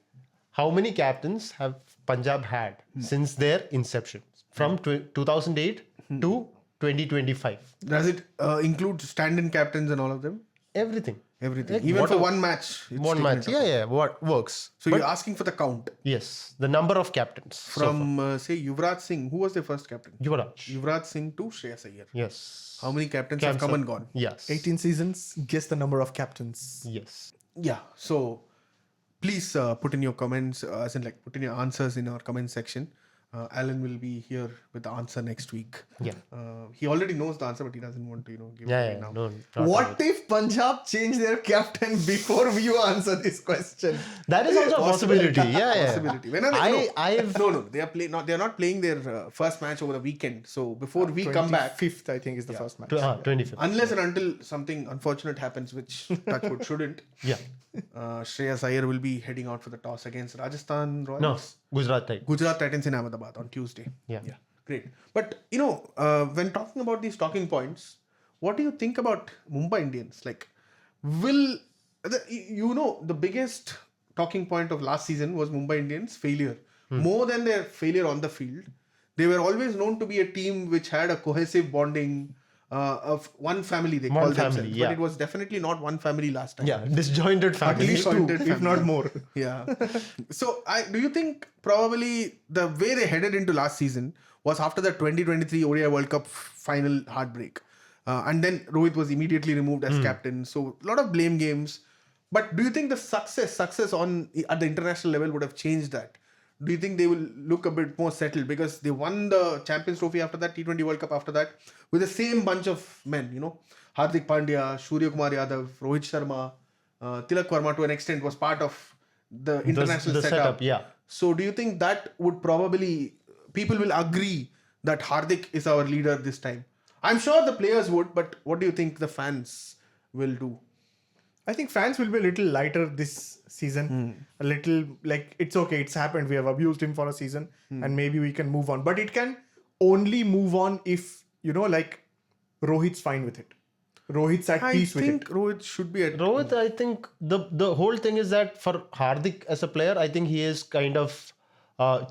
How many captains have Punjab had since their inception from 2008 to 2025? Does it include stand-in captains and all of them? Everything. Everything. Like, Even what for a- one match. it's One taken match. into account. Yeah. What works? So But you're asking for the count. yes, the number of captains From, say, Yuvraj Singh. Who was their first captain? Yuvraj. Yuvraj Singh to Shreyas Iyer. Yes. How many captains have come and gone? Yes. 18 seasons. Guess the number of captains. Yes. Yeah. So please put in your comments, as in like put in your answers in our comment section. Alan will be here with the answer next week. Yeah. He already knows the answer, but he doesn't want to, give it Yeah. away Yeah. now. No. not What if Punjab change their captain before you answer this question? That is also a possibility. Yeah. Possibility. When are they? I've No. They are They are not playing their first match over the weekend. So before we come back, 5th, I think, is the first match. 25th. unless and until something unfortunate happens, which touchwood shouldn't, Yeah. Shreyas Iyer will be heading out for the toss against Rajasthan Royals. No. Gujarat type. Gujarat Titans in Ahmedabad on Tuesday. Yeah. Great. But, when talking about these talking points, what do you think about Mumbai Indians? Like, the biggest talking point of last season was Mumbai Indians' failure. More than their failure on the field, they were always known to be a team which had a cohesive bonding of one family, they One called family, themselves. yeah. But it was definitely not one family last time. Yeah. Disjointed At family. least 2, Disjointed if family. not more. Yeah. So, do you think probably the way they headed into last season was after the 2023 ODI World Cup final heartbreak? And then Rohit was immediately removed as captain. So, a lot of blame games. But do you think the success at the international level would have changed that? Do you think they will look a bit more settled? Because they won the Champions Trophy after that, T20 World Cup after that, with the same bunch of men, Hardik Pandya, Surya Kumar Yadav, Rohit Sharma, Tilak Verma to an extent was part of the international the setup, yeah. So do you think that would probably, people will agree that Hardik is our leader this time? I'm sure the players would, but what do you think the fans will do? I think fans will be a little lighter this season. A little like, it's okay, it's happened. We have abused him for a season and maybe we can move on. But it can only move on if, Rohit's fine with it. Rohit's at peace with it. I think Rohit should be at... Rohit, I think the whole thing is that for Hardik as a player, I think he is kind of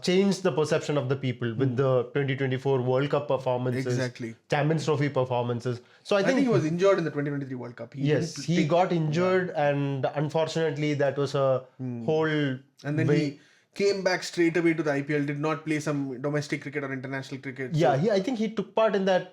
changed the perception of the people with the 2024 World Cup performances, Exactly. Champions Trophy performances. So I I think think he was injured in the 2023 World Cup. he got injured, and unfortunately that was a whole. And then he came back straight away to the IPL, did not play some domestic cricket or international cricket. Yeah, I think he took part in that.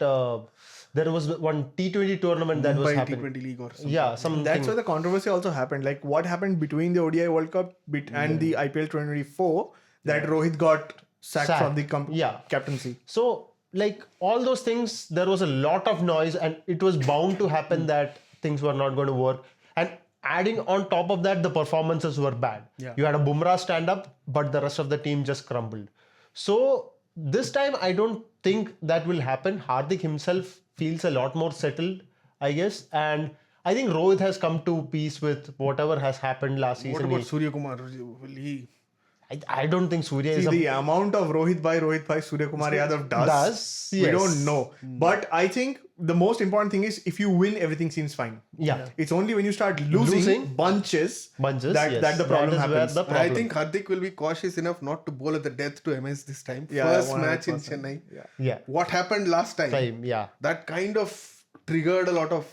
There was one T20 tournament that was Mumbai happening. T20 League or something. Yeah, something. That's why the controversy also happened. Like what happened between the ODI World Cup and the IPL 2024 that Rohit got sacked from the captaincy. So, like all those things, there was a lot of noise, and it was bound to happen that things were not going to work. And adding on top of that, the performances were bad. Yeah. You had a Bumrah stand up, but the rest of the team just crumbled. So, this time, I don't think that will happen. Hardik himself feels a lot more settled, I guess. And I think Rohit has come to peace with whatever has happened last What season. about Surya Kumar? Will he... I don't think Surya See, is the amount of Rohit by Surya Kumar Yadav does, we yes. don't know. But I think the most important thing is if you win, everything seems fine. Yeah. It's only when you start losing bunches yes. that the problem That is where happens. the And I problem. think Hardik will be cautious enough not to bowl at the death to MS this time. Yeah, First match in 100%. Chennai. Yeah. What happened last time? Yeah. That kind of triggered a lot of,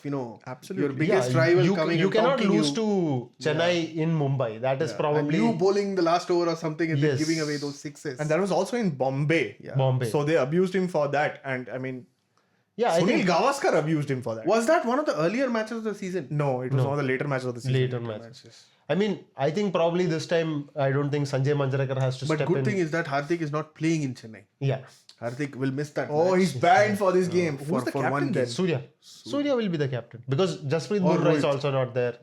Absolutely. your biggest rival coming you and cannot taunting lose you. to Chennai in Mumbai. That is And probably you bowling the last over or something and then Yes. giving away those sixes. And that was also in Bombay. Bombay. So they abused him for that. And I mean, yeah, I Sunil think Gavaskar abused him for that. Was that one of the earlier matches of the season? No, it was one of the later matches of the season. later matches. I mean, I think probably this time I don't think Sanjay Manjarekar has to But step good in. thing is that Hardik is not playing in Chennai. Yeah, Hardik will miss that Oh, match. he's banned for this game. Who's the for captain one then? game. Surya. Surya will be the captain because Jasprit Or Bumrah is Rohit. also not there.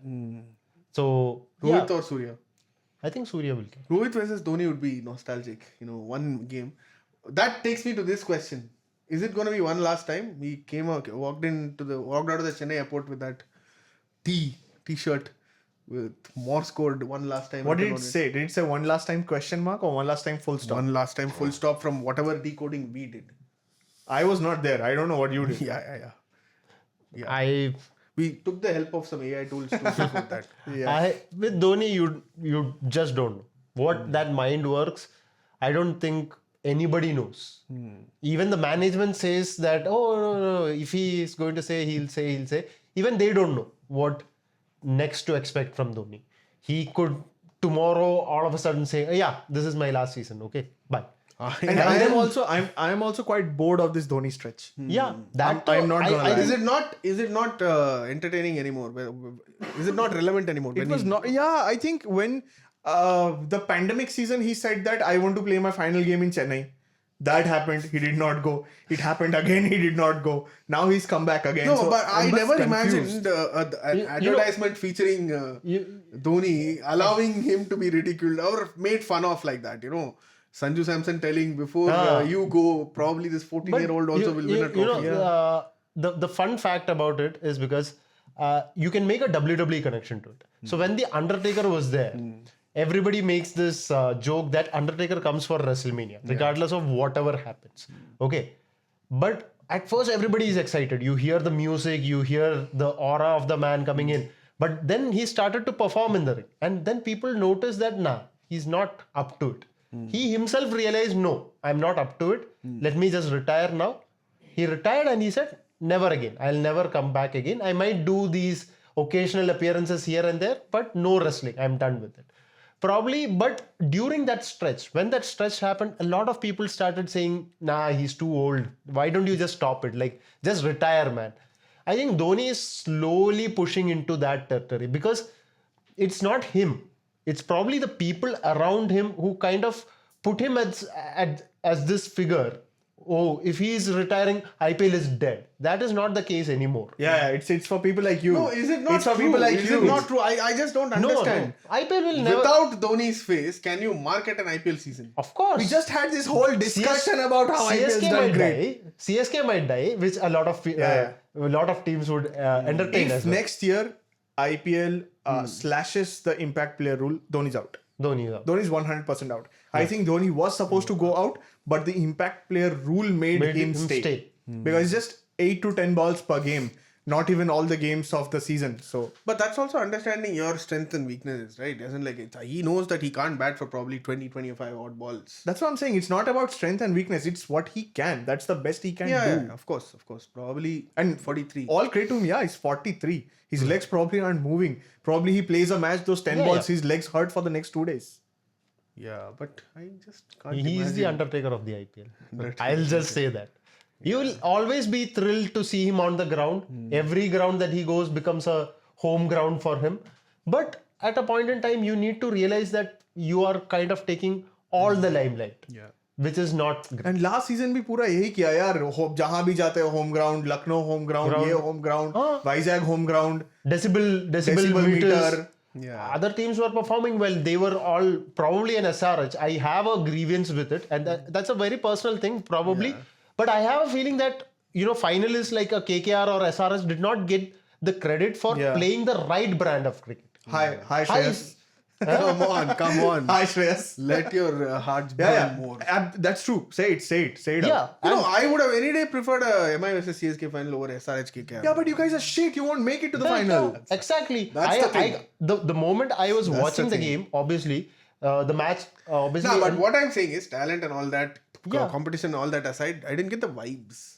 So Rohit yeah, or Surya? I think Surya will. Rohit versus Dhoni would be nostalgic. One game. That takes me to this question. Is it going to be one last time? He came out, walked out of the Chennai airport with that T-shirt with Morse code one last time. What did it say? Did it say one last time question mark or one last time full stop? One last time full stop from whatever decoding we did. I was not there. I don't know what you did. Yeah. We took the help of some AI tools to figure that. With Dhoni, you just don't know what that mind works. I don't think anybody knows. Even the management says that, no, if he is going to say, he'll say. Even they don't know what next to expect from Dhoni. He could tomorrow all of a sudden say, yeah, this is my last season. Okay, bye. And I am also quite bored of this Dhoni stretch. Yeah, I'm not gonna lie. Is it not entertaining anymore? Is it not relevant anymore? It was not. Yeah, I think when the pandemic season, he said that I want to play my final game in Chennai. That happened. He did not go. It happened again. He did not go. Now he's come back again. No, so but I never confused. imagined an advertisement featuring Dhoni allowing him to be ridiculed or made fun of like that. Sanju Samson telling before you go, probably this 14-year-old also will win a trophy. The fun fact about it is because you can make a WWE connection to it. So when the Undertaker was there, everybody makes this joke that Undertaker comes for WrestleMania, regardless of whatever happens. Okay. But at first, everybody is excited. You hear the music, you hear the aura of the man coming in. But then he started to perform in the ring. And then people noticed that, he's not up to it. He himself realized, no, I'm not up to it. Let me just retire now. He retired and he said, never again. I'll never come back again. I might do these occasional appearances here and there, but no wrestling. I'm done with it. Probably, but during that stretch, when that stretch happened, a lot of people started saying, he's too old. Why don't you just stop it? Like, just retire, man. I think Dhoni is slowly pushing into that territory because it's not him. It's probably the people around him who kind of put him as this figure. Oh, if he is retiring, IPL is dead. That is not the case anymore. Yeah, it's for people like you. No, is it not It's true? for people like is you. it not true? I just don't understand. No. IPL will never... Without Dhoni's face, can you market an IPL season? Of course. We just had this whole discussion about how IPL is CSK done might great. CSK might die, which a lot of teams would entertain If as well. next year IPL slashes the impact player rule, Dhoni's out. Dhoni is out. Dhoni is 100% out. I think Dhoni was supposed to go out, but the impact player rule made him stay. Because it's just 8 to 10 balls per game. Not even all the games of the season. So, but that's also understanding your strengths and weaknesses, right? Isn't like he knows that he can't bat for probably 20-25 odd balls. that's what I'm saying. It's not about strength and weakness. It's what he can. That's the best he can do. Yeah, of course. Probably And 43. All credit to him. Yeah, he's 43. His legs probably aren't moving. Probably he plays a match, those 10 balls, his legs hurt for the next 2 days. Yeah, but I just can't He is the imagine. Undertaker of the IPL. I'll just say that. You will always be thrilled to see him on the ground. Every ground that he goes becomes a home ground for him. But at a point in time, you need to realize that you are kind of taking all the limelight. Yeah. Which is not great. And last season भी पूरा यही किया यार. जहाँ भी जाते हो home ground, Lucknow home ground, ये home ground, Vizag home ground, Decibel meter. Yeah. Other teams were performing well. They were all probably an SRH. I have a grievance with it, and that's a very personal thing, probably. Yeah. But I have a feeling that finalists like a KKR or SRH did not get the credit for playing the right brand of cricket. Hi Shreyas. Come on. Hi Shreyas. Let your hearts burn more. That's true. Say it out. Yeah. I would have any day preferred a MI versus CSK final over SRH KKR. Yeah, but you guys are shit. You won't make it to the final. Exactly. That's the thing. The moment I was watching the game, obviously, the match, obviously. No, but what I'm saying is talent and all that, competition, all that aside, I didn't get the vibes.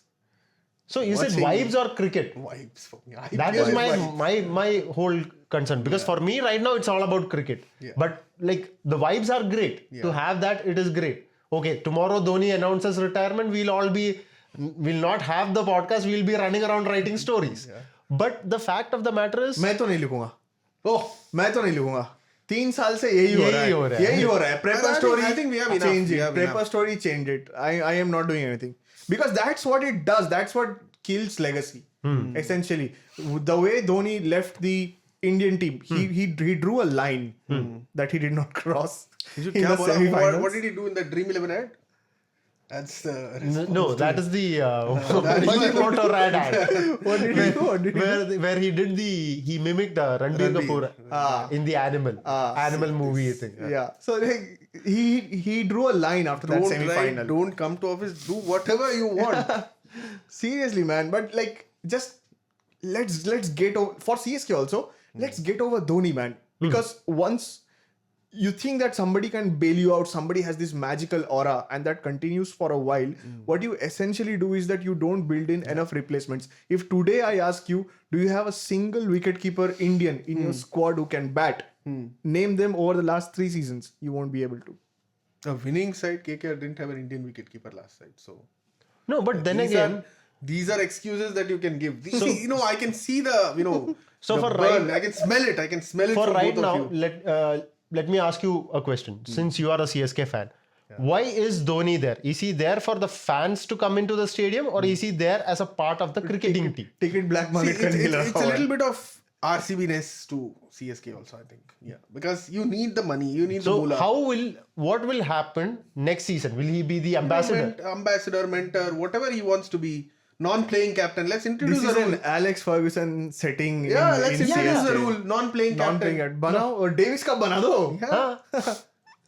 So is it vibes or cricket? Vibes for me. That is my whole concern, because for me right now it's all about cricket. Yeah. But like the vibes are great. To have that, it is great. Okay, tomorrow Dhoni announces retirement, we'll not have the podcast, we'll be running around writing stories. Yeah. But the fact of the matter is, मैं तो नहीं लिखूंगा. मैं तो नहीं लिखूंगा. 3 साल से यही हो रहा है. Prepper story. I think we have change enough. it. Prepper story, change it. I am not doing anything. Because that's what it does. That's what kills legacy. Essentially, the way Dhoni left the Indian team, he drew a line that he did not cross in the semi-finals. What did he do in the Dream 11 ad? That's the No, that is the motor ad. What did he do? What did he do? Where he mimicked Ranbir Kapoor in the Animal movie thing. Yeah. So like he drew a line after that don't semi-final. write, don't come to office, do whatever you want. Seriously, man. But like, just let's get over for CSK also. Let's get over Dhoni, man. Because once you think that somebody can bail you out, somebody has this magical aura, and that continues for a while. What you essentially do is that you don't build in enough replacements. If today I ask you, do you have a single wicketkeeper Indian in your squad who can bat? Name them over the last 3 seasons. You won't be able to. A winning side, KKR didn't have an Indian wicketkeeper last side, so No, but then again, these are excuses that you can give. See, I can see the So the for burn. right- I can smell it. I can smell it for from right both now, of you. let me ask you a question. Since you are a CSK fan, why is Dhoni there? Is he there for the fans to come into the stadium, or is he there as a part of the cricketing team? Ticket black See, market it's a little bit of RCB-ness to CSK also, I think. Yeah, because you need the money, you need the So moolah. what will happen next season? Will he be the ambassador? Ambassador, mentor, whatever he wants to be. Non-playing captain. Let's introduce This is a rule. an Alex Ferguson setting. Yeah, let's introduce CSK. the rule. Non-playing Non-playing captain. at बनाओ और Davis का बना दो. Yeah.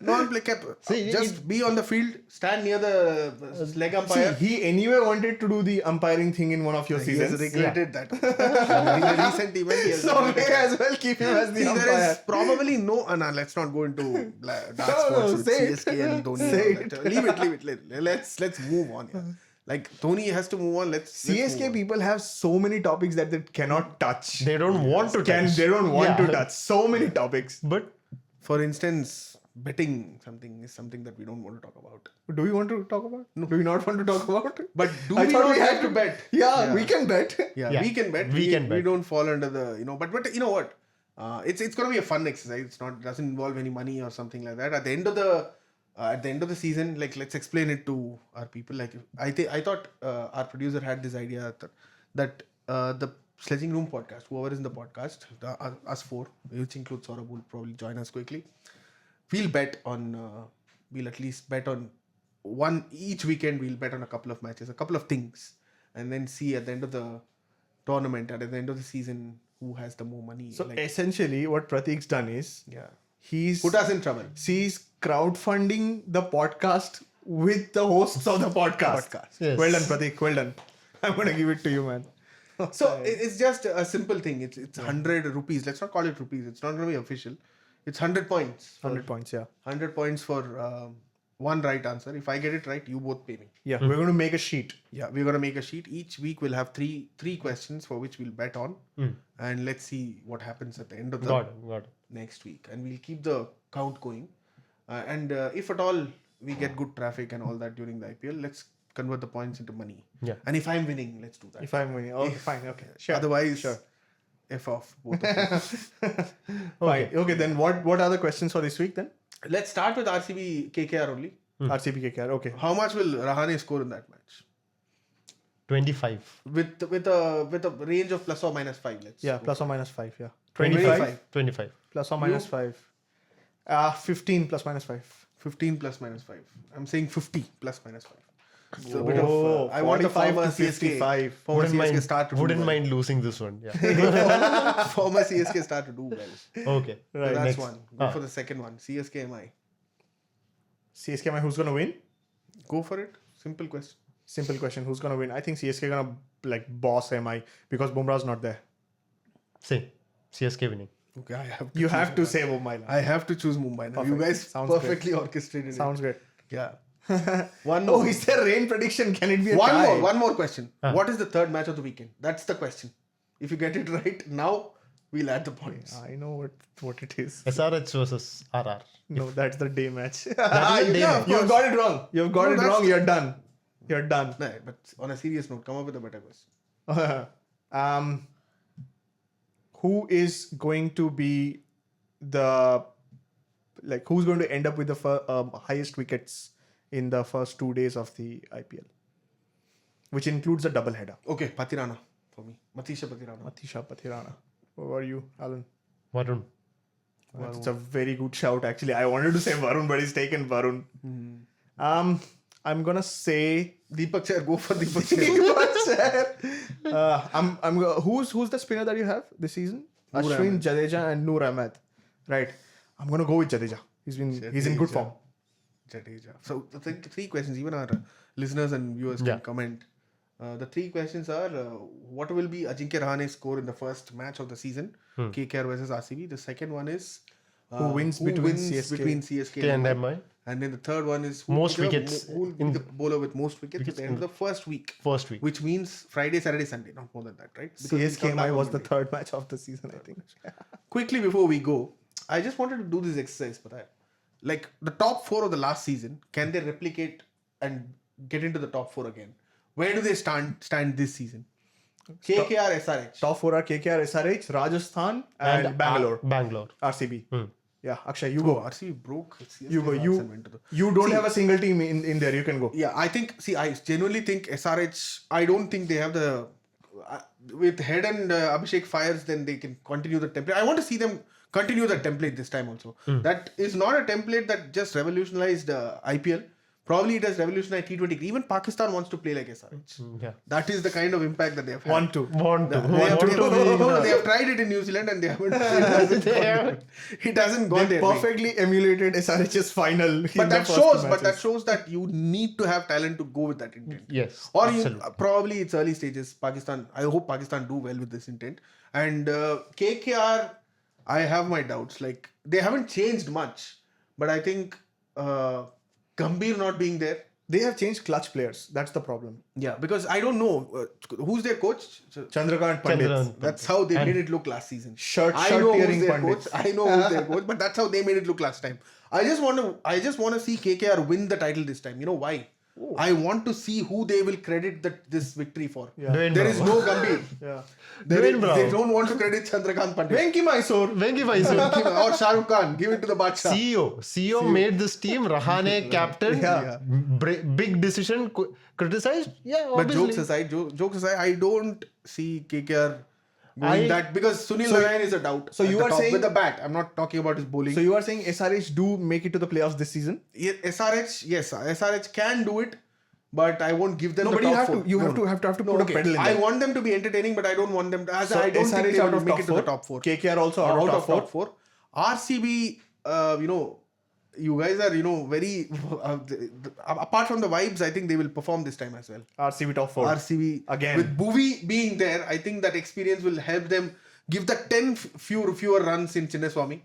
Non-play captain. See, Just be on the field, stand near the leg umpire. See, he anyway wanted to do the umpiring thing in one of your He has seasons. regretted that. In a recent event, he has So may as well keep him as the See, there umpire. is probably no. Let's not go into dark No, sports with say it. CSK and Dhoni. Say and all that. Leave it. Let's move on. Yeah. Like Dhoni has to move on. Let's move CSK on. people have so many topics that they cannot touch. They don't want to touch. They don't want to Yeah. touch. So many topics. But For instance, betting is something that we don't want to talk about. Do we want to talk about? No. Do we not want to talk about? But do I we thought not we have had to bet? Yeah, we can bet. Yeah, we can bet. We can We bet. don't fall under the But you know what? It's gonna be a fun exercise. Doesn't involve any money or something like that. At the end of the season, like let's explain it to our people. Like I thought our producer had this idea that the Sledging Room Podcast, whoever is in the podcast, us four, which includes Saurabh, will probably join us quickly. We'll at least bet on each weekend. We'll bet on a couple of matches, a couple of things, and then see at the end of the tournament, at the end of the season, who has the more money. So essentially, what Pratik's done is he's put us in trouble. He's crowdfunding the podcast with the hosts of the podcast. Yes. Well done, Pratik. Well done. I'm gonna give it to you, man. So it's just a simple thing. It's 100 rupees. Let's not call it rupees. It's not going to be official. It's 100 points. 100 points, yeah. 100 points for one right answer. If I get it right, you both pay me. Yeah, we're going to make a sheet. Yeah, we're going to make a sheet. Each week we'll have three questions for which we'll bet on. And let's see what happens at the end of the got it. next week. And we'll keep the count going. And if at all we get good traffic and all that during the IPL, let's convert the points into money. Yeah. And if I'm winning, let's do that. If I'm winning. Oh, fine. Okay. Sure. Otherwise, Sure. F off. Both of you. Fine. Okay, then what are the questions for this week then? Let's start with RCB KKR only. RCB KKR. Okay. How much will Rahane score in that match? 25. With a range of plus or minus 5. Let's Yeah, go. plus or minus 5. Yeah. 25. 25. Plus or minus 5. 15 plus minus 5. 15 plus minus 5. I'm saying 50 plus minus 5. It's a Oh, bit of. I want the 45 former to 55. CSK. Former CSK star to do Wouldn't well. mind losing this one. Yeah. Former CSK star to do well. Okay. So Right. that's next. one. Go for the second one. CSK MI. CSK, who's going to win? Go for it. Simple question. Simple question. Who's going to win? I think CSK going to boss MI because Bumrah's not there. Say, CSK winning. Okay, I have. You have to say Mumbai. I have to choose Mumbai now. You Perfect. guys Sounds perfectly orchestrated Sounds it. good. Yeah. One more. Oh, is there rain prediction? Can it be a tie? One more question. What is the third match of the weekend? That's the question. If you get it right now, we'll add the points. I know what it is. SRH versus RR. No, that's the day match. That is the day match. You've got it wrong. You've got No, it that's wrong. the- You're done. You're done. No, but on a serious note, come up with a better question. Who is going to be who's going to end up with the highest wickets in the first 2 days of the IPL, which includes a double header? Okay, Patirana for me. Matisha Patirana. Matisha Patirana. Who are you, Alan? Varun. That's a very good shout. Actually, I wanted to say Varun, but he's taken Varun. I'm gonna say Deepak Chair, go for Deepak Chair. Who's the spinner that you have this season? Noor Ashwin, Ahmed. Jadeja, and Noor Ahmed. Right. I'm gonna go with Jadeja. He's in good form. Jadeja. So the three questions, even our listeners and viewers can comment. The three questions are: what will be Ajinkya Rahane's score in the first match of the season, KKR versus RCB? The second one is Who wins between CSK and MI. And then the third one is Most wickets who will be the bowler with most wickets at the end of the first week. First week. Which means Friday, Saturday, Sunday, not more than that, right? Because we CSK come back on was the Monday. third match of the season, I think. Quickly before we go, I just wanted to do this exercise, Patay. Like the top four of the last season, can they replicate and get into the top four again? Where do they stand this season? KKR, SRH. Top four are KKR, SRH, Rajasthan, and Bangalore. Bangalore. RCB. Yeah, Akshay, you Oh, go. RCB broke. CSK You go. last and went to the- You don't have a single team in there. You can go. Yeah, I genuinely think SRH, I don't think they have the... with Head and Abhishek fires, then they can continue the template. I want to see them continue the template this time also. That is not a template that just revolutionized IPL. Probably it has revolutionized T20. Even Pakistan wants to play like SRH. Yeah. That is the kind of impact that they have had. Want to. They have tried it in New Zealand and they haven't. It hasn't gone They there. perfectly emulated SRH's final. But that shows that you need to have talent to go with that intent. Yes. Or absolutely. probably it's early stages. Pakistan. I hope Pakistan do well with this intent. And KKR, I have my doubts. Like they haven't changed much, but I think Gambhir not being there. They have changed clutch players. That's the problem. Yeah, because I don't know who's their coach. Chandrakant Pandit. That's how they made it look last season. Shirt I know who's tearing their Pandit. coach. I know who's their coach, but that's how they made it look last time. I just want to see KKR win the title this time. You know why? I want to see who they will credit this victory for. Yeah. Dwayne There is Bravo. no Gambhir. Yeah. Dwayne Bravo. They don't want to credit Chandrakant Pandit. Venki Mysore. Venki Mysore. Or Shah Rukh Khan. Give it to the Badshah. CEO made this team. Rahane captain. Yeah. Big decision. Criticized. Yeah, But obviously. jokes aside, I don't see KKR going that because Sunil Narayan is a doubt. so at you the are top saying- with the bat. I'm not talking about his bowling. So you are saying SRH do make it to the playoffs this season? SRH can do it, but I won't give them No, the but top you have four. to. You have to put a pedal in I there. want them to be entertaining, but I don't want them to. So I don't think SRH they out will of make top it to the top four. KKR also out of top four. RCB, you guys are, very. Apart from the vibes, I think they will perform this time as well. RCB top four. RCB Again. with Bhuvi being there, I think that experience will help them give the 10 fewer runs in Chinnaswamy.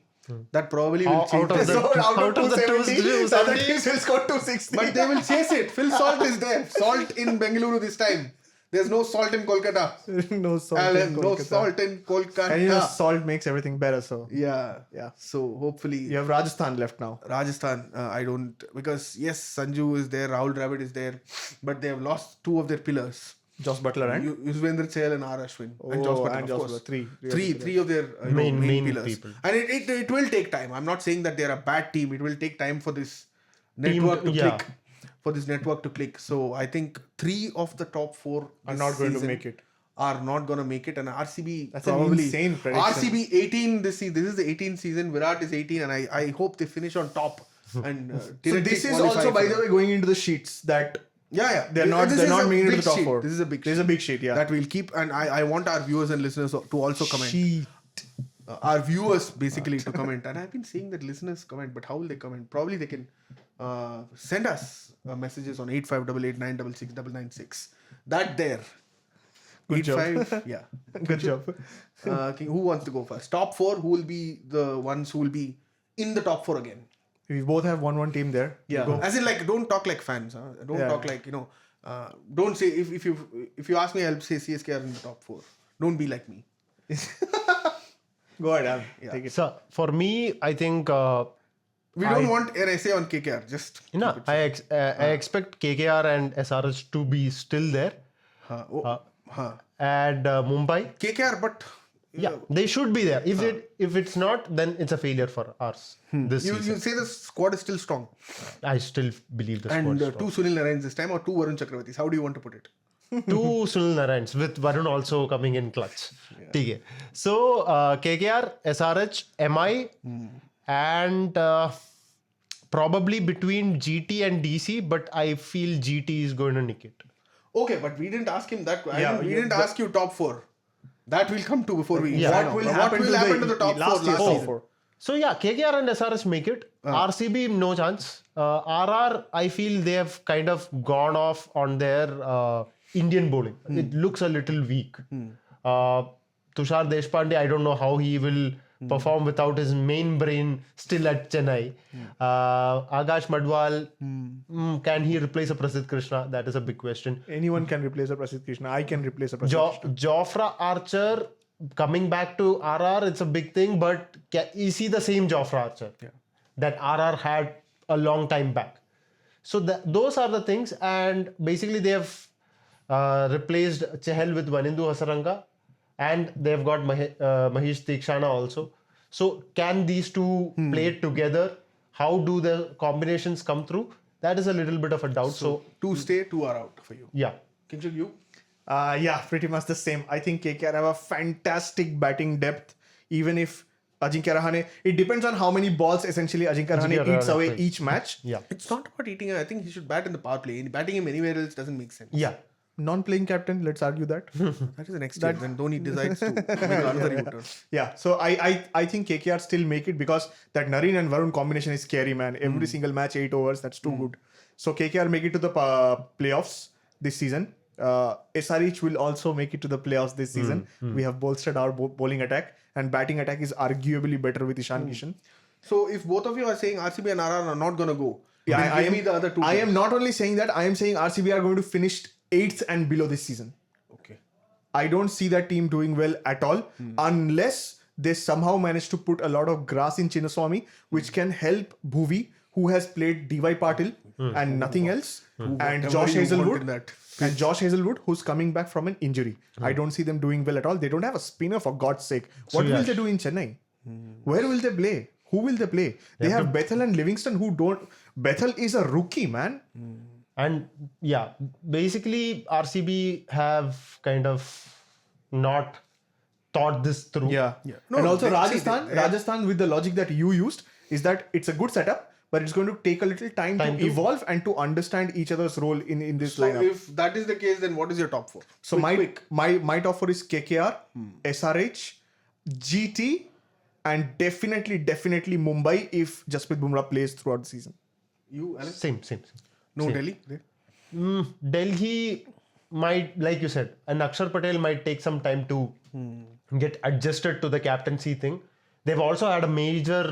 That probably will change. Out of the- the- Out of 270, the 270, other teams will score 260. But they will chase it. Phil Salt is there. Salt in Bengaluru this time. There's no salt in Kolkata. no salt. Alan, in no Kolkata. salt in Kolkata. And salt makes everything better. So Yeah. So hopefully you have Rajasthan left now. Rajasthan, I don't, because yes, Sanju is there, Rahul Dravid is there, but they have lost two of their pillars. Josh Butler and Yuzvendra Chahal and R. Ashwin. And Josh Butler, of course. Three. Three of their Main pillars. people. And it will take time. I'm not saying that they're a bad team. It will take time for this network to click. For this network to click. So I think 3 of the top 4 Are this not going to season make it. Are not going to make it. And RCB That's an probably... insane prediction. RCB 18 this season. This is the 18th season. Virat is 18 and I hope they finish on top. And So directly this is qualify also, by for- the way, going into the sheets that Yeah. they're not This is a making it to big the top sheet. four. This is a big There's sheet a big sheet, yeah. that we'll keep, and I want our viewers and listeners to also comment. Sheet. Our viewers basically to comment, and I've been seeing that listeners comment, but how will they comment? Probably they can send us messages on 8588966996. That there. Good job. 85, yeah. Good job. Who wants to go first? Top 4. Who will be the ones who will be in the top 4 again? We both have one team there. Yeah, Go. as in like don't talk like fans. Don't Yeah. talk like don't say if you ask me, I'll say CSK are in the top 4. Don't be like me. Go ahead, Al. Yeah. Take it. So for me, I think We don't want an essay on KKR. Just I expect KKR and SRH to be still there. And Mumbai, KKR, but yeah, they should be there. If it's not, then it's a failure for us this you season. say the squad is still strong. I still believe the And squad. 2 Sunil Narayans this time or 2 Varun Chakravartis. How do you want to put it? 2 Sunil Narayans with Varun also coming in clutch. Okay. So KKR, SRH, MI, and probably between GT and DC, but I feel GT is going to nick it. Okay, but we didn't ask him that. We yeah, didn't ask you top 4. That will come to before we. Yeah. What will What happen will to happen to the top 4 last year's last top season? 4? So yeah, KKR and SRH make it. RCB, no chance. RR, I feel they have kind of gone off on their Indian bowling. It looks a little weak. Tushar Deshpande, I don't know how he will perform without his main brain still at Chennai. Agash Madwal, can he replace a Prasidh Krishna? That is a big question. Anyone can replace a Prasidh Krishna. I can replace a Prasidh Krishna. Jofra Archer coming back to RR, it's a big thing, but is he the same Jofra Archer that RR had a long time back? So those are the things, and basically they have replaced Chahal with Vanindu Hasaranga, and they've got Mahesh Tikshana also. So can these two play together? How do the combinations come through? That is a little bit of a doubt. So 2 stay, 2 are out for you. yeah. Kingshuk, you? Yeah, pretty much the same. I think KKR have a fantastic batting depth. Even if Ajinkya Rahane, it depends on how many balls essentially Ajinkya Rahane eats away each match. Yeah. It's not about eating. I think he should bat in the power play. Batting him anywhere else doesn't make sense. Yeah. Non-playing captain, let's argue that. That is the next step when Dhoni decides to make another U-turn. Yeah, so I think KKR still make it because that Nareen and Varun combination is scary, man. Every single match, 8 overs, that's too good. So KKR make it to the playoffs this season. SRH will also make it to the playoffs this season. We have bolstered our bowling attack, and batting attack is arguably better with Ishan Kishan. So if both of you are saying RCB and RR are not going to go, Yeah, then I give am me the other 2 I teams. am not only saying that, I am saying RCB are going to finish 8th and below this season. Okay. I don't see that team doing well at all unless they somehow manage to put a lot of grass in Chinnaswamy, which can help Bhuvi, who has played DY Patil and nothing else, and Whatever Josh you want in Hazelwood. that. And Josh Hazelwood, who's coming back from an injury. I don't see them doing well at all. They don't have a spinner, for God's sake. What will they do in Chennai? Where will they play? Who will they play? They have Bethel and Livingston who don't. Bethel is a rookie, man. And yeah, basically RCB have kind of not thought this through. Yeah. No, and also see, Rajasthan with the logic that you used is that it's a good setup, but it's going to take a little time to evolve and to understand each other's role in this So lineup. if that is the case, then what is your top 4? So my top 4 is KKR, SRH, GT, and definitely Mumbai if Jasprit Bumrah plays throughout the season. You, Alex? Same. No, Delhi? Delhi might, like you said, and Akshar Patel might take some time to get adjusted to the captaincy thing. They've also had a major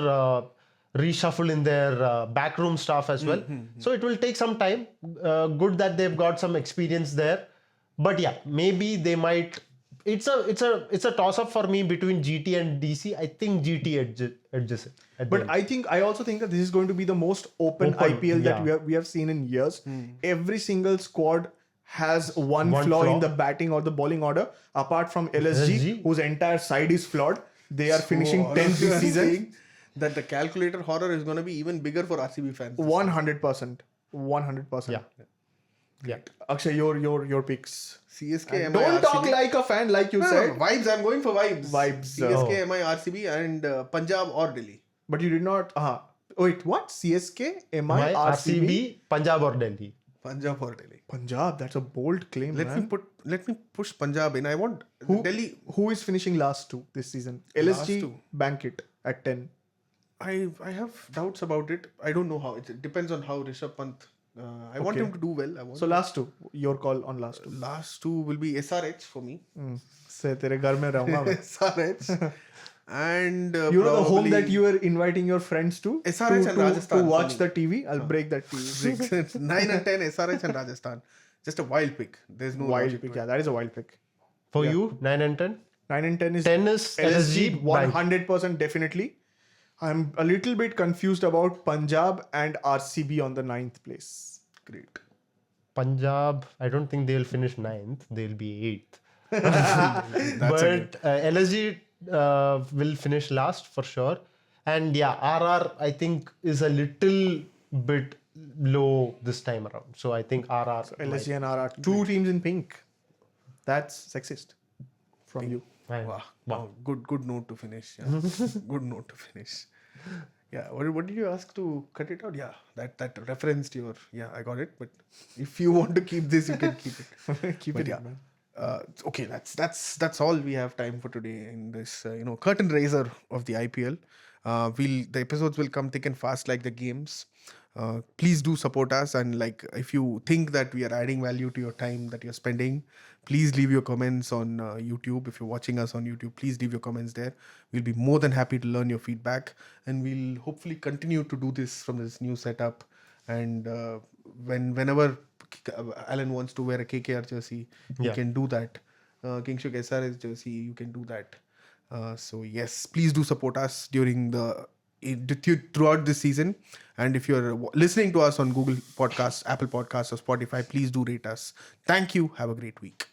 reshuffle in their backroom staff as well. So it will take some time. Good that they've got some experience there. But yeah, maybe they might. It's a toss up for me between GT and DC. I think GT edges it. But I also think that this is going to be the most open IPL that we have seen in years. Every single squad has one flaw in the batting or the bowling order, apart from LSG, whose entire side is flawed. They are finishing 10th this season. That the calculator horror is going to be even bigger for RCB fans. 100%. 100%. Yeah. Akshay, your picks. CSK, MI, Don't talk RCB. like a fan, like you No, said. vibes. I'm going for vibes. CSK, Oh. MI, RCB, and Punjab or Delhi. But you did not. Wait, what? CSK, MI, My RCB? RCB, Punjab or Delhi. Punjab or Delhi. Punjab, that's a bold claim, man. Let me push Punjab in. I want Delhi. Who is finishing last 2 this season? Last LSG, 2. bank it at 10. I have doubts about it. I don't know how. It depends on how Rishabh Pant. I want him to do well. So last 2, your call on last 2. Last 2 will be SRH for me. Se tere ghar mein rahunga main. SRH. And You know the home probably that you are inviting your friends to? SRH and Rajasthan To for watch me. the TV? I'll break that TV. 9 and 10 SRH and Rajasthan. Just a wild pick. There's no Wild logic pick. to Yeah, it. that is a wild pick. For you, 9 and 10? 9 and 10 is 10 is LSG, 100% definitely. I'm a little bit confused about Punjab and RCB on the 9th place. Great. Punjab, I don't think they'll finish 9th. They'll be 8th. That's a But LSG will finish last for sure. And yeah, RR, I think, is a little bit low this time around. So I think RR. LSG and RR. 2 teams in pink. That's sexist from you. Might. Wow. Good note to finish. Yeah. Good note to finish. Yeah, what did you ask to cut it out? Yeah, that reference to your, yeah, I got it. But if you want to keep this, you can keep it. Keep But it yeah, in, man. okay, that's all we have time for today in this curtain raiser of the IPL. The episodes will come thick and fast like the games. Please do support us, and like if you think that we are adding value to your time that you're spending, please leave your comments on YouTube. If you're watching us on YouTube, please leave your comments there. We'll be more than happy to learn your feedback, and we'll hopefully continue to do this from this new setup. And whenever Alan wants to wear a KKR jersey, he Yeah. can do that. Kingshuk SRS jersey, you can do that. So yes, please do support us throughout this season. And if you're listening to us on Google Podcasts, Apple Podcasts, or Spotify, please do rate us. Thank you. Have a great week.